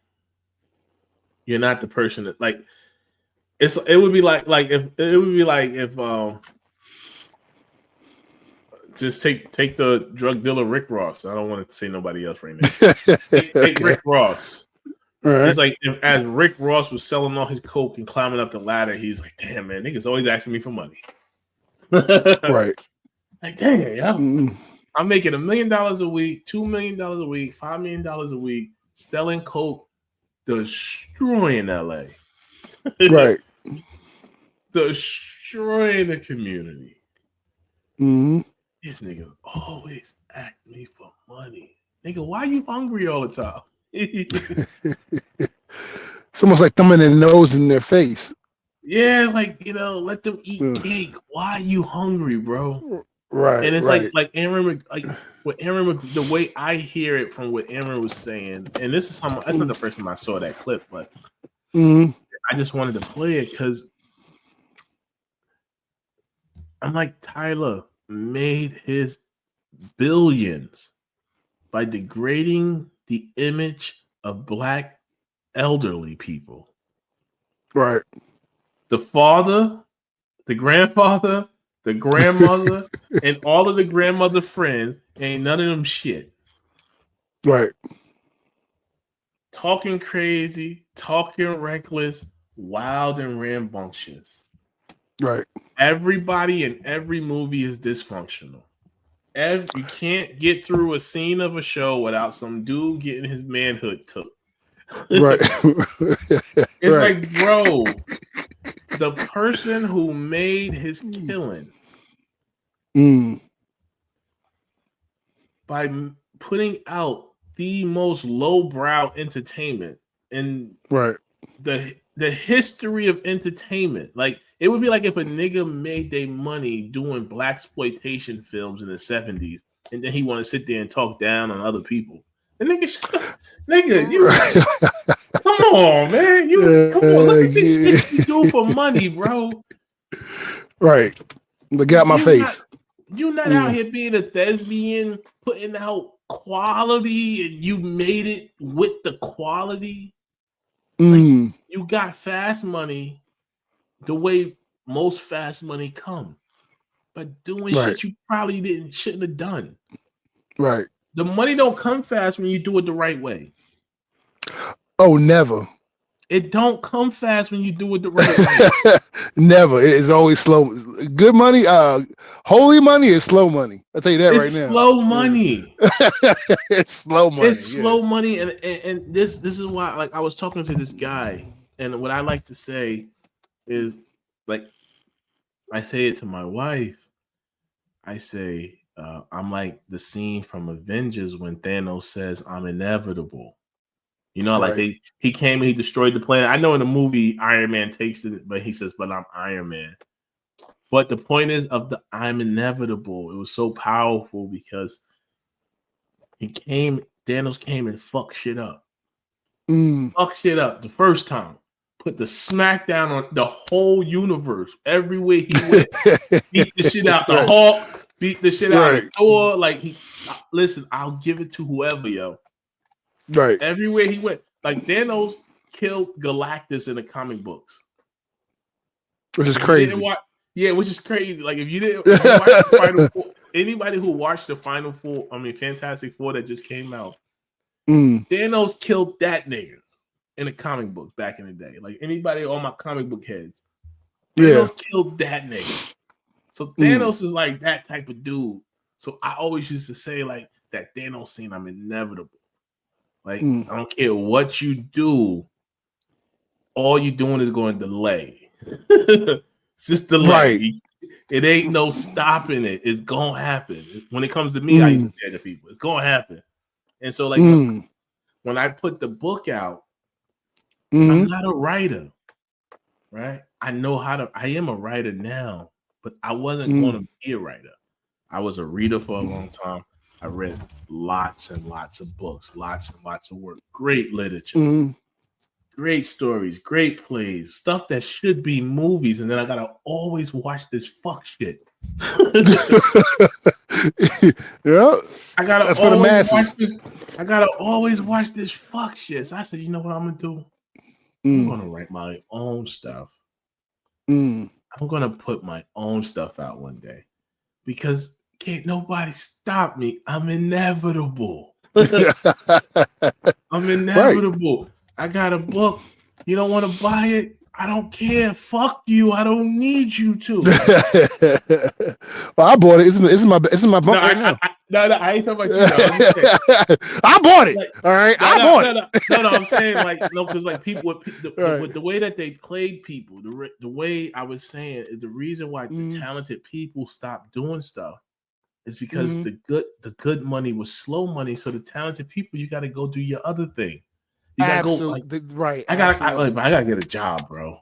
you're not the person that like. It would be like if just take the drug dealer Rick Ross. I don't want to say nobody else right now. Take Okay. Rick Ross. Right. It's like as Rick Ross was selling all his coke and climbing up the ladder, he's like, "Damn man, niggas always asking me for money." Right. Like, dang, yo, I'm making $1 million a week, $2 million a week, $5 million a week, selling coke, destroying LA. Right. Destroying the community. Mm-hmm. These niggas always ask me for money. Nigga, why you hungry all the time? It's almost like thumbing their nose in their face. Yeah, like, let them eat cake. Why you hungry, bro? Right. And it's right. like Aaron, the way I hear it from what Aaron was saying, and this is that's not the first time I saw that clip, but I just wanted to play it because I'm like, Tyler made his billions by degrading the image of black elderly people. Right. The father, the grandfather, the grandmother, and all of the grandmother friends, ain't none of them shit. Right. Talking crazy, talking reckless, wild and rambunctious. Right. Everybody in every movie is dysfunctional. You can't get through a scene of a show without some dude getting his manhood took. Right. It's like, bro, the person who made his killing by putting out the most lowbrow entertainment in the history of entertainment. Like, it would be like if a nigga made their money doing blaxploitation films in the 70s, and then he want to sit there and talk down on other people. The nigga, you come on, man. Come on, look at this shit you do for money, bro. Right. They got my face. You're not out here being a thespian, putting out quality, and you made it with the quality. Like, you got fast money the way most fast money come, but doing shit you probably shouldn't have done. Right. The money don't come fast when you do it the right way. Oh, never. It don't come fast when you do it the right way. Never. It is always slow. Good money, holy money is slow money. I'll tell you that right now. Slow money. It's slow money. It's slow money, and this is why, like, I was talking to this guy, and what I like to say is, like, I say it to my wife. I say, I'm like the scene from Avengers when Thanos says, "I'm inevitable." You know, like he came and he destroyed the planet. I know in the movie Iron Man takes it, but he says, "But I'm Iron Man." But the point is of the "I'm inevitable." It was so powerful because Thanos came and fucked shit up. Fuck shit up the first time. Put the smackdown on the whole universe. Everywhere he went, beat the shit out the Hulk, beat the shit out of Thor. Like listen, I'll give it to whoever, yo. Right. Everywhere he went, like Thanos killed Galactus in the comic books, which is crazy. Which is crazy. Like if you didn't watch the Final Four, anybody who watched the Final Four, Fantastic Four that just came out, Thanos killed that nigga in the comic books back in the day. Like anybody, all my comic book heads, Thanos killed that nigga. So Thanos is like that type of dude. So I always used to say like that Thanos scene, I'm inevitable. Like I don't care what you do, all you doing is going to delay. It's just delay. Right. It ain't no stopping it. It's gonna happen. When it comes to me, I used to say to people, it's gonna happen. And so like when I put the book out, I'm not a writer, right? I am a writer now, but I wasn't going to be a writer. I was a reader for a long time. I read lots and lots of books, lots and lots of work, great literature, great stories, great plays, stuff that should be movies. And then I got to always watch this fuck shit. Yeah. I gotta always watch this fuck shit. So I said, you know what I'm gonna do? I'm gonna write my own stuff. I'm gonna put my own stuff out one day because can't nobody stop me. I'm inevitable. I'm inevitable. Right. I got a book. You don't want to buy it? I don't care. Fuck you. I don't need you to. Well, I bought it. It's in my book right now. I ain't talking about you. I bought it. Like, all right. I bought it. No, I'm saying like no, because like people with the way that they played people, the way I was saying is the reason why the talented people stopped doing stuff is because the good money was slow money. So the talented people, you got to go do your other thing. You gotta go like right. I gotta get a job, bro.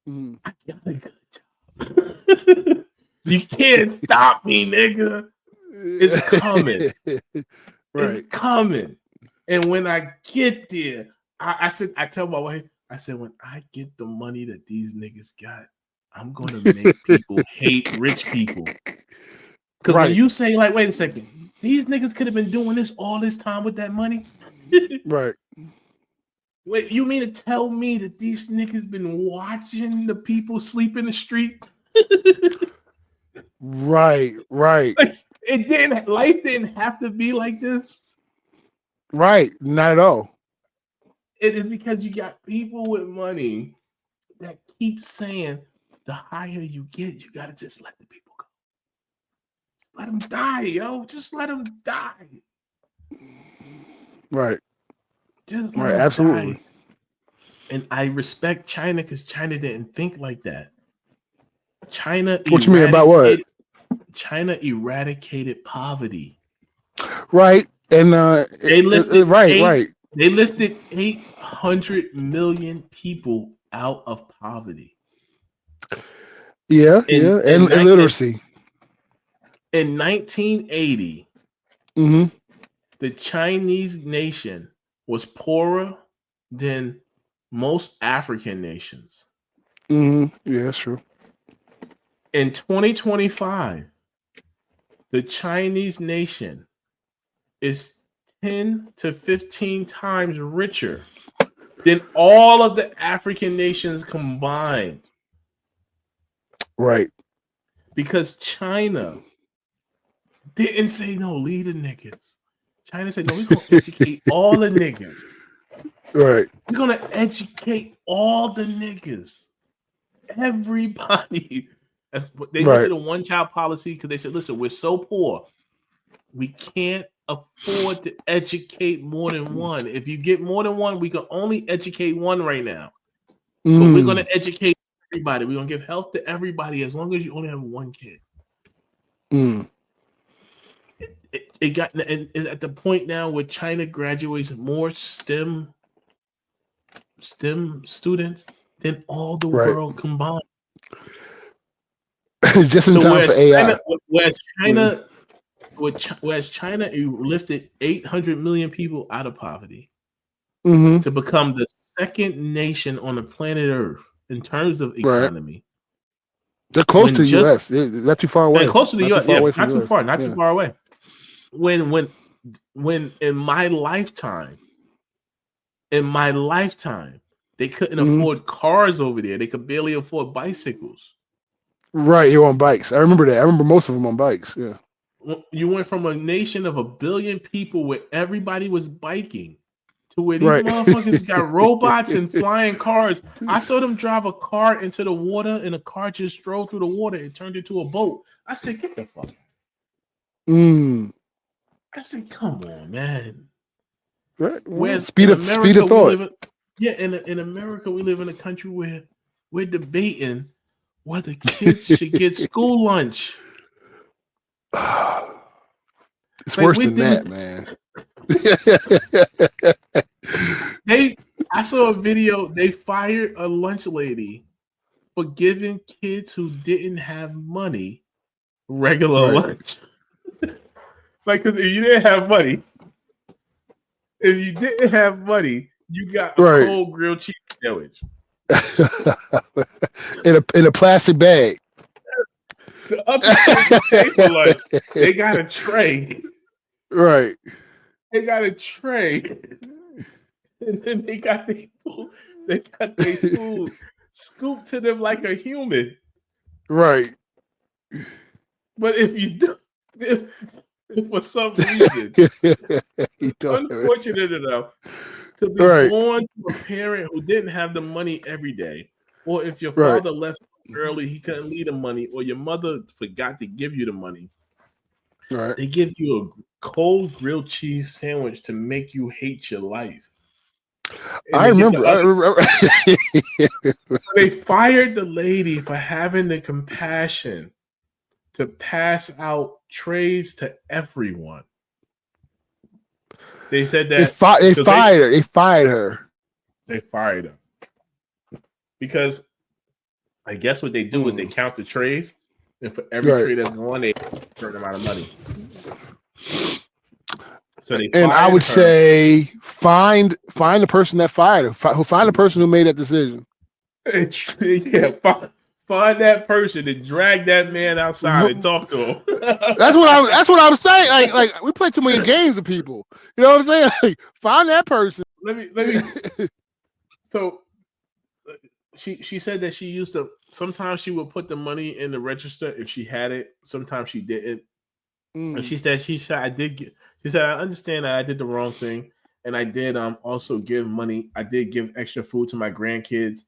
I gotta get a job. You can't stop me, nigga. It's coming. Right. It's coming. And when I get there, I tell my wife, I said, when I get the money that these niggas got, I'm gonna make people hate rich people. Because when you say, like, wait a second, these niggas could have been doing this all this time with that money. Right. Wait, you mean to tell me that these niggas been watching the people sleep in the street? Right. Like, life didn't have to be like this. Right. Not at all. It is because you got people with money that keep saying the higher you get, you gotta just let the people go. Let them die, yo. Just let them die. Right. Just let them absolutely. Die. And I respect China because China didn't think like that. What you mean about what? China eradicated poverty. Right. And they lifted right. They lifted 800 million people out of poverty. Yeah, and illiteracy. In 1980, the Chinese nation was poorer than most African nations. Yeah, that's true. In 2025, the Chinese nation is 10 to 15 times richer than all of the African nations combined. Right. Because China didn't say, no, leave the niggas. China said, no, we're going to educate all the niggas. Right. We're going to educate all the niggas. Everybody. They went to the one-child policy because they said, listen, we're so poor. We can't afford to educate more than one. If you get more than one, we can only educate one right now. But we're going to educate everybody. We're going to give health to everybody as long as you only have one kid. Mm. It got and is at the point now where China graduates more STEM students than all the Right. world combined. Just in So time for AI. China, whereas China lifted 800 million people out of poverty Mm-hmm. to become the second nation on the planet Earth in terms of Right. economy. They're close When to the just U.S. They're not too far and away. close to the Not too U.S. far Yeah, away from not the too U.S. far, not too Yeah. far away. When in my lifetime, they couldn't Mm-hmm. afford cars over there. They could barely afford bicycles. Right. You're on bikes. I remember that. I remember most of them on bikes. Yeah. You went from a nation of 1 billion people where everybody was biking to where these Right. motherfuckers got robots and flying cars. I saw them drive a car into the water and a car just drove through the water and turned into a boat. I said, get the fuck out. Mm. I said, come on, man. Right. Well, Whereas speed in of America, we thought. live in America, we live in a country where we're debating whether kids should get school lunch. It's Like worse we than did. that, man. I saw a video. They fired a lunch lady for giving kids who didn't have money regular Right. lunch. Like, because if you didn't have money, you got a Right. cold grilled cheese sandwich. in a plastic bag. The other kids who pay for lunch, they got a tray. Right. They got a tray, and then they got their food. They got their food scooped to them like a human. Right. But if you do, if for some reason You don't have it. unfortunate enough to be Right. born to a parent who didn't have the money every day, or if your Right. father left early, he couldn't leave the money, or your mother forgot to give you the money, Right. they give you a cold grilled cheese sandwich to make you hate your life. And I remember. they fired the lady for having the compassion to pass out trays to everyone. They said that They fired her. They fired her. They fired her because I guess what they do is they count the trays, and for every tray that's gone, they a certain amount of money. So they and I would say find the person that fired her. Find the person who made that decision. Yeah, find that person and drag that man outside and talk to him. That's what I'm saying. Like we play too many games with people. You know what I'm saying? Like, find that person. Let me. So she said that she used to. Sometimes she would put the money in the register if she had it. Sometimes she didn't. And she said I did get. She said I understand that I did the wrong thing, and I did also give money. I did give extra food to my grandkids.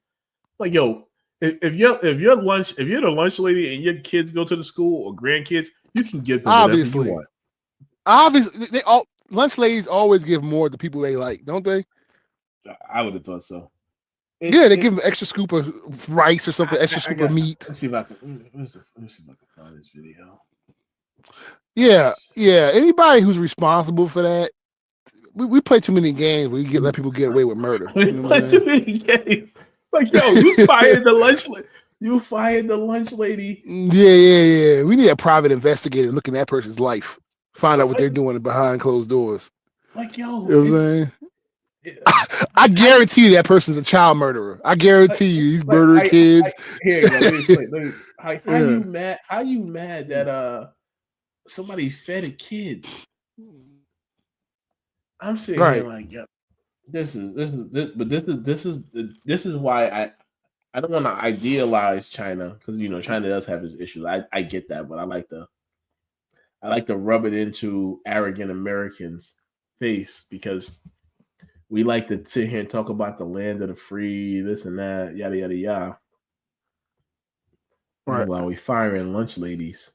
Like, yo, if you're the lunch lady and your kids go to the school or grandkids, you can give them whatever you want. Obviously, lunch ladies always give more to people they like, don't they? I would have thought so. They give them extra scoop of rice or something, extra scoop of meat. Let's see if I can find this video. Yeah. Anybody who's responsible for that, we play too many games where let people get away with murder. We play too many games. Like, yo, you fired the lunch. You fired the lunch lady. Yeah. We need a private investigator look in that person's life, find out what they're doing behind closed doors. Like, yo, you know what I'm saying? I guarantee you that person's a child murderer. I guarantee you he's murdering kids. Here you go. Let me explain. How you mad? How you mad that somebody fed a kid? I'm sitting here like, yo, this is why I don't want to idealize China, because China does have its issues. I get that, but I like to rub it into arrogant Americans' face, because we like to sit here and talk about the land of the free, this and that, yada yada yada. Right. While we firing lunch ladies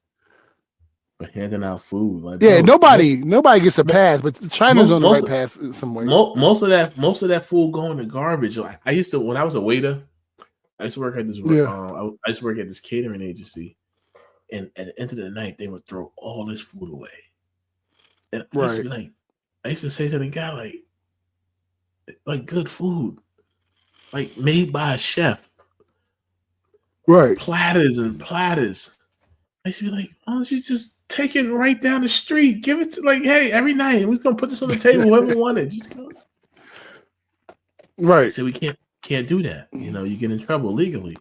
for handing out food, like, nobody gets a pass, but China's on the right path in some way. Most of that food going to garbage. Like, I used to, when I was a waiter, I used to work at this. I used to work at this catering agency, And at the end of the night, they would throw all this food away. And I used to Right. be like, I used to say to the guy, like good food, like made by a chef, Right. platters and platters. I used to be like, why don't you just take it right down the street? Give it to like, hey, every night we're gonna put this on the table. Whoever wanted, just go. Right. He said we can't do that. You know, you get in trouble legally.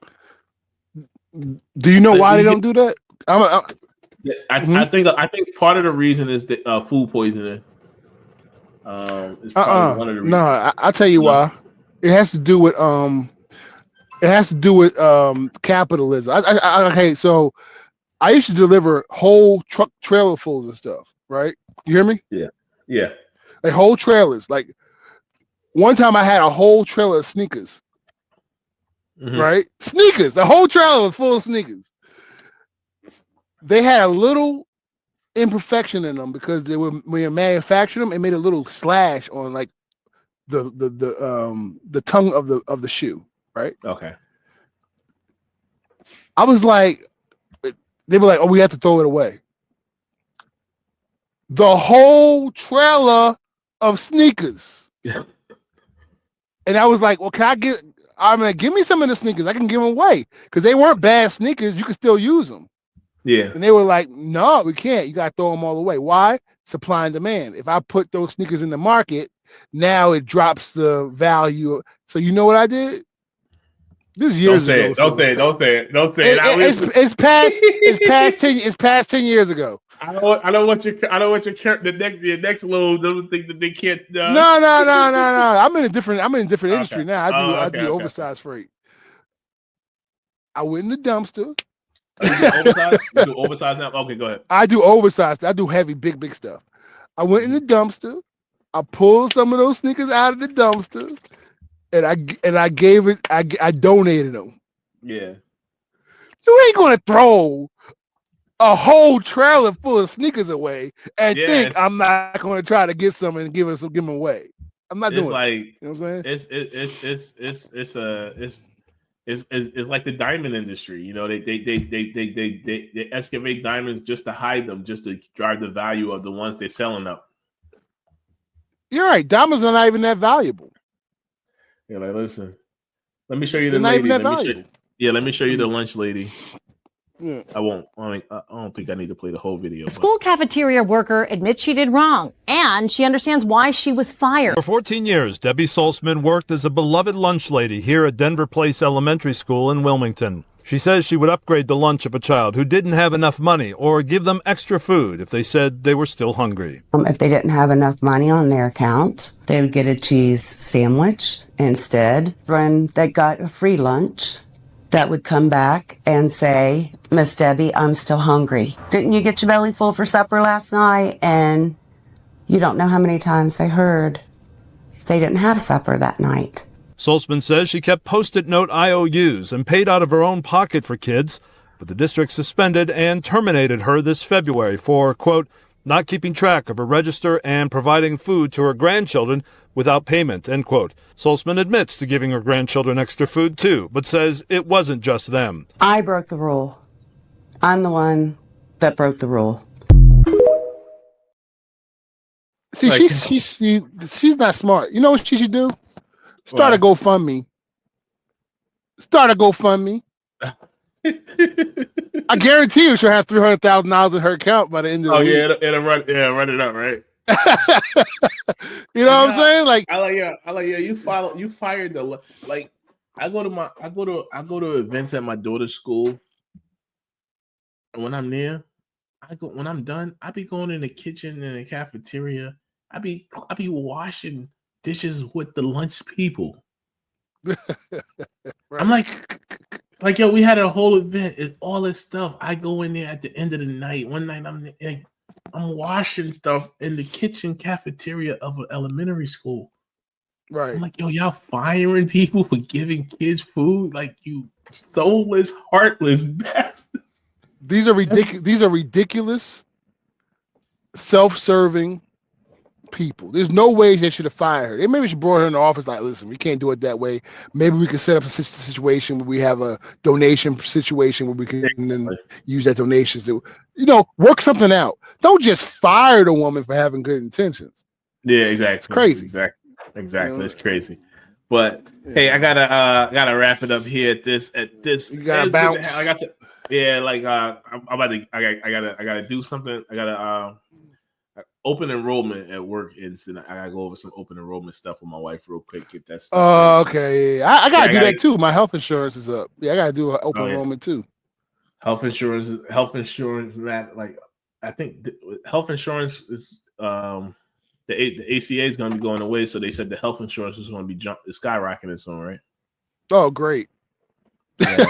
Do you know But why they you don't do that? I think part of the reason is that food poisoning. Is probably one of the reasons. No, I'll tell you No? why. It has to do with capitalism. Okay, so I used to deliver whole truck trailer fulls of stuff, right? You hear me? Yeah. Like whole trailers. Like one time I had a whole trailer of sneakers, Mhm. right? Sneakers, the whole trailer was full of sneakers. They had a little imperfection in them because they were when you manufactured them, it made a little slash on like the tongue of the shoe, right? Okay. I was like, they were like, oh, we have to throw it away. The whole trailer of sneakers. And I was like, well, give me some of the sneakers. I can give them away because they weren't bad sneakers. You could still use them. Yeah. And they were like, no, we can't. You got to throw them all away. Why? Supply and demand. If I put those sneakers in the market, now it drops the value. So you know what I did? This is years ago. Don't say it. It's past 10 years ago. I don't want your next load. Don't think that they can't. No. I'm in a different industry now. I do Okay. oversized freight. I went in the dumpster. You do oversized now? Okay, go ahead. I do oversized. I do heavy, big stuff. I went in the dumpster. I pulled some of those sneakers out of the dumpster, and I gave it. I donated them. Yeah. You ain't gonna throw a whole trailer full of sneakers away and think I'm not gonna try to get some and give them away. I'm not doing it. You know what I'm saying? It's like the diamond industry. You know, they excavate diamonds just to hide them, just to drive the value of the ones they're selling up. You're right. Diamonds are not even that valuable. You're like, listen, let me show you the They're not lady. even that valuable. Let me show you the lunch lady. Yeah. I won't. I don't think I need to play the whole video. A school cafeteria worker admits she did wrong, and she understands why she was fired. For 14 years, Debbie Salzman worked as a beloved lunch lady here at Denver Place Elementary School in Wilmington. She says she would upgrade the lunch of a child who didn't have enough money or give them extra food if they said they were still hungry. If they didn't have enough money on their account, they would get a cheese sandwich instead. When they got a free lunch, that would come back and say, Miss Debbie, I'm still hungry. Didn't you get your belly full for supper last night? And you don't know how many times they heard they didn't have supper that night. Salzman says she kept Post-it note IOUs and paid out of her own pocket for kids, but the district suspended and terminated her this February for, quote, not keeping track of her register and providing food to her grandchildren without payment, end quote. Salzman admits to giving her grandchildren extra food too, but says it wasn't just them. I broke the rule. I'm the one that broke the rule. See, she's not smart. You know what she should do? Start a GoFundMe. I guarantee you she'll have $300,000 in her account by the end of the week. It'll run it up, right? You know what I'm saying? Like, you fired the like. I go to events at my daughter's school, and when I'm there, when I'm done, I be going in the kitchen and the cafeteria. I be washing dishes with the lunch people. right. I'm like, yo, we had a whole event. It's all this stuff. I go in there at the end of the night. One night I'm washing stuff in the kitchen cafeteria of an elementary school. Right. I'm like, yo, y'all firing people for giving kids food? Like, you soulless, heartless bastards. These are ridiculous, self-serving people. There's no way they should have fired her. They maybe should brought her in the office like, listen, we can't do it that way. Maybe we could set up a situation where we have a donation situation where we can then use that donations to, work something out. Don't just fire the woman for having good intentions. Yeah, exactly. It's crazy. Exactly. It's crazy. But hey, I gotta wrap it up here at this. You gotta bounce. Like I said, yeah, like I'm about to. I gotta do something. I gotta open enrollment at work, and I gotta go over some open enrollment stuff with my wife real quick. Get that stuff. Oh, okay. Yeah. I gotta do that too. My health insurance is up. Yeah, I gotta do an open enrollment too. Health insurance, Matt. Like I think health insurance is the ACA is going to be going away, so they said the health insurance is going to be skyrocketing soon, right? Oh, great. Yeah,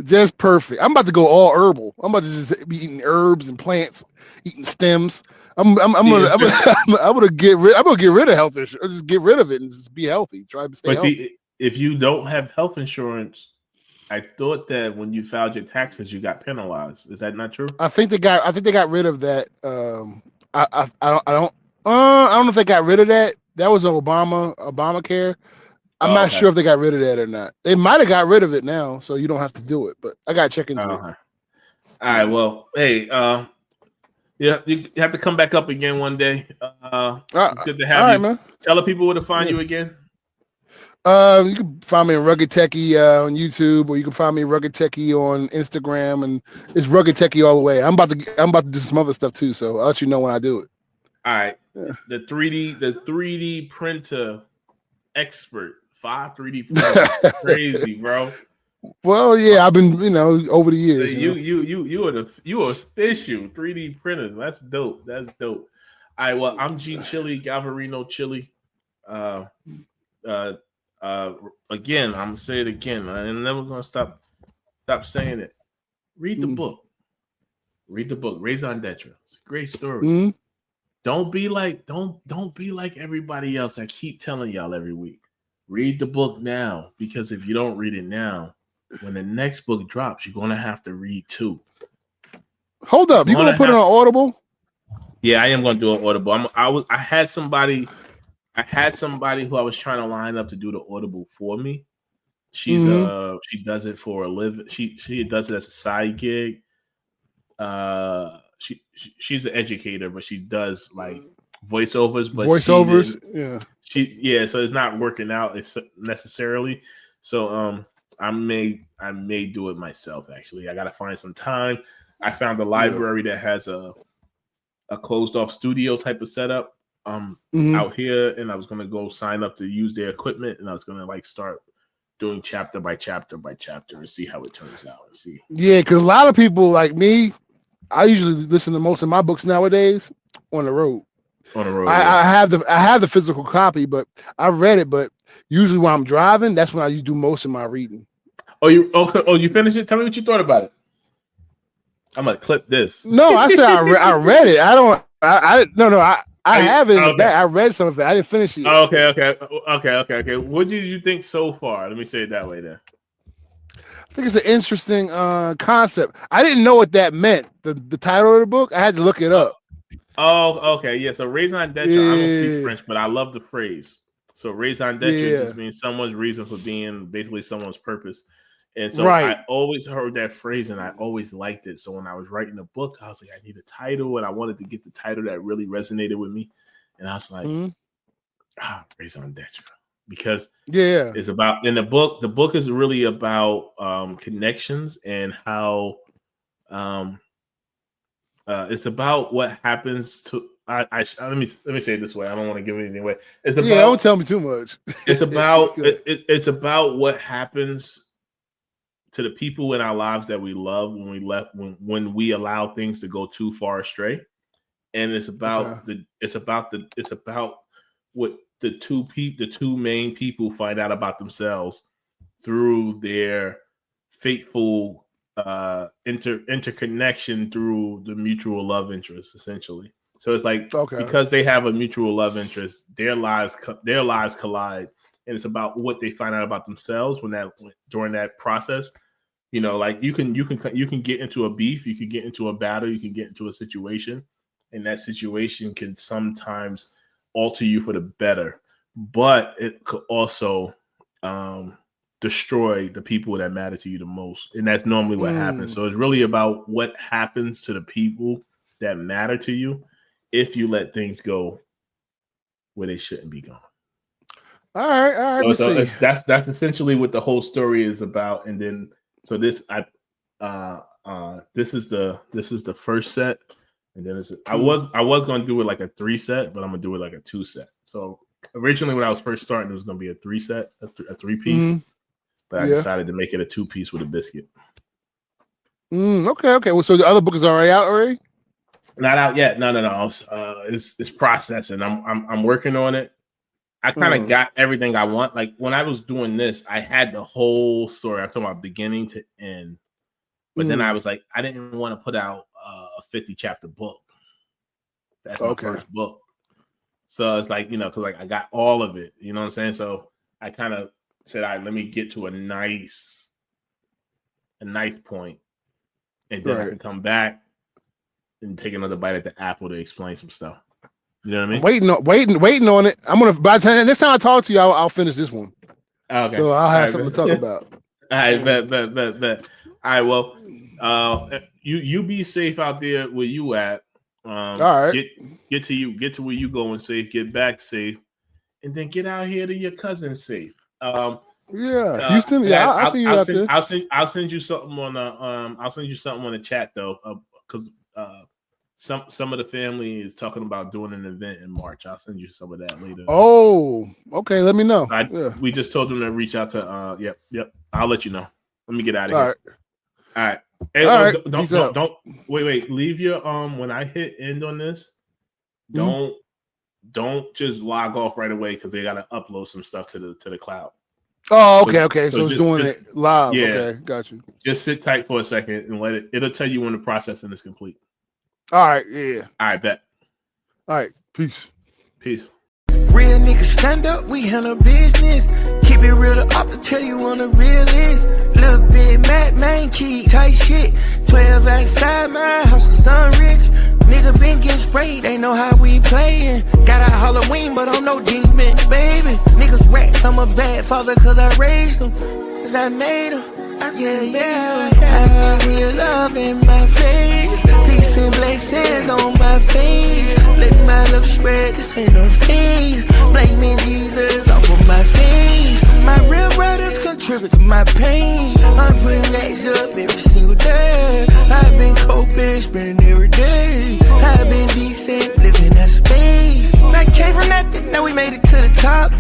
just perfect. I'm about to go all herbal. I'm about to just be eating herbs and plants, eating stems. I'm gonna get rid of health insurance. Just get rid of it and just be healthy. Try to stay healthy. See, if you don't have health insurance, I thought that when you filed your taxes, you got penalized. Is that not true? I think they got rid of that. I don't know if they got rid of that. That was Obamacare. I'm not sure if they got rid of that or not. They might have got rid of it now, so you don't have to do it. But I gotta check into it. All right. Well, hey, yeah, you have to come back up again one day. It's good to have you. Man. Tell the people where to find you again. You can find me in Rugged Techie on YouTube, or you can find me Rugged Techie on Instagram, and it's Rugged Techie all the way. I'm about to do some other stuff too, so I'll let you know when I do it. All right. Yeah. The 3D printer expert, 5 3D printers, crazy, bro. Well, yeah, I've been, over the years. You are official 3D printers. That's dope. All right. Well, I'm G Chili, Galvarino Chili. Again, I'm gonna say it again. I'm never gonna stop saying it. Read the book. Raison d'etre. It's a great story. Mm-hmm. Don't be like everybody else. I keep telling y'all every week. Read the book now, because if you don't read it now, when the next book drops, you're gonna have to read 2. Hold up, you gonna put it on Audible? Yeah, I am gonna do an Audible. I had somebody who I was trying to line up to do the Audible for me. She's she does it for a living. She does it as a side gig. She's an educator, but she does like voiceovers. But so it's not working out necessarily. So I may do it myself. Actually, I gotta find some time. I found a library that has a closed off studio type of setup out here, and I was gonna go sign up to use their equipment, and I was gonna start doing chapter by chapter and see how it turns out and see. Yeah, because a lot of people like me, I usually listen to most of my books nowadays on the road. I have the physical copy, but I read it. But usually when I'm driving, that's when I do most of my reading. You finished it? Tell me what you thought about it. I'm gonna clip this. No, I said I read it. I have it in the back. I read some of it. I didn't finish it. Okay. What did you think so far? Let me say it that way then. I think it's an interesting concept. I didn't know what that meant. The title of the book, I had to look it up. Oh, okay. Yeah. So raison d'etre, I don't speak French, but I love the phrase. So raison d'etre just means someone's reason for being, basically someone's purpose. And so I always heard that phrase and I always liked it. So when I was writing the book, I was like, I need a title, and I wanted to get the title that really resonated with me. And I was like, raison d'etre. Because it's about, in the book is really about connections and how it's about what happens to let me say it this way. I don't want to give anything away. It's about, don't tell me too much. It's about it's about what happens to the people in our lives that we love when we allow things to go too far astray. And it's about what the two main people find out about themselves through their fateful interconnection through the mutual love interest, essentially. So it's like because they have a mutual love interest, their lives collide, and it's about what they find out about themselves during that process. Like you can get into a beef, you can get into a battle, you can get into a situation, in that situation can sometimes alter you for the better, but it could also destroy the people that matter to you the most. And that's normally what happens. So it's really about what happens to the people that matter to you if you let things go where they shouldn't be going. All right. So that's essentially what the whole story is about. And then this is the first set, and then I was going to do it like a 3 set, but I'm gonna do it like a 2 set. So originally when I was first starting, it was going to be a 3 set, a 3-piece, but I decided to make it a 2-piece with a biscuit. Okay. Well, so the other book is already out already? Not out yet. No. It's processing. I'm working on it. I kind of got everything I want. Like when I was doing this, I had the whole story. I'm talking about beginning to end. But then I was like, I didn't want to put out a 50-chapter book. That's my first book. So it's like, because like I got all of it. You know what I'm saying? So I kind of said, all right, let me get to a nice point. And then I can come back and take another bite at the apple to explain some stuff. You know what I mean? Waiting on it. I'm gonna by the time next time I talk to you, I'll finish this one. Okay. So I'll have something to talk about. All right, bet. All right, well, you be safe out there where you at. All right. Get to where you going safe, get back safe, and then get out here to your cousin safe. Houston. Yeah, I'll see you out there. I'll send you something on the chat though, because some of the family is talking about doing an event in March. I'll send you some of that later. Oh, okay. Let me know. We just told them to reach out to. Yep. I'll let you know. Let me get out of here. All right. Hey, don't wait. Leave your when I hit end on this, don't just log off right away because they gotta upload some stuff to the cloud. Oh, okay. So it's doing it live. Yeah. Okay, got you. Just sit tight for a second and it'll tell you when the processing is complete. All right, yeah. All right, bet. All right, peace. Real niggas stand up, we handle business. Keep it real to up to tell you on the realest. Little bit mad, man, keep tight shit. 12 outside my house, cause I'm rich. Nigga been getting sprayed, they know how we playin'. Got out Halloween, but I'm no demon, baby. Niggas rats, I'm a bad father cause I raised them. Cause I made them. Yeah. I got real love in my face. Peace and blessings on my face. Let my love spread, this ain't no phase. Blaming Jesus off of my face. My real brothers contribute to my pain. I'm putting racks up every single day. I've been coping, spending every day. I've been decent, living out of space. I came from nothing, now we made it to the top.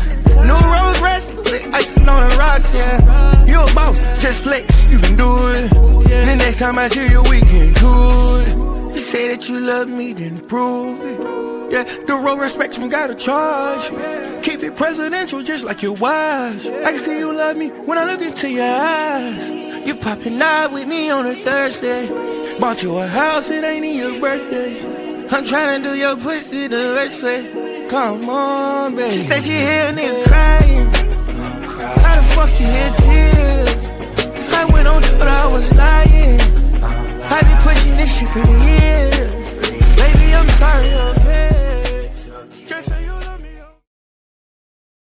New Rose rest, icing on the rocks, yeah. You a boss, just flex, you can do it. The next time I see you, we can do it. You say that you love me, then prove it. Yeah, the road respect from gotta charge. Keep it presidential, just like your wives. I can see you love me when I look into your eyes. You popping out with me on a Thursday. Bought you a house, it ain't in your birthday. I'm trying to do your pussy the worst way. Come on, baby. She said she hear a nigga crying. How the fuck you hear tears? I went on Twitter, I was lying. I been pushing this shit for years. Baby, I'm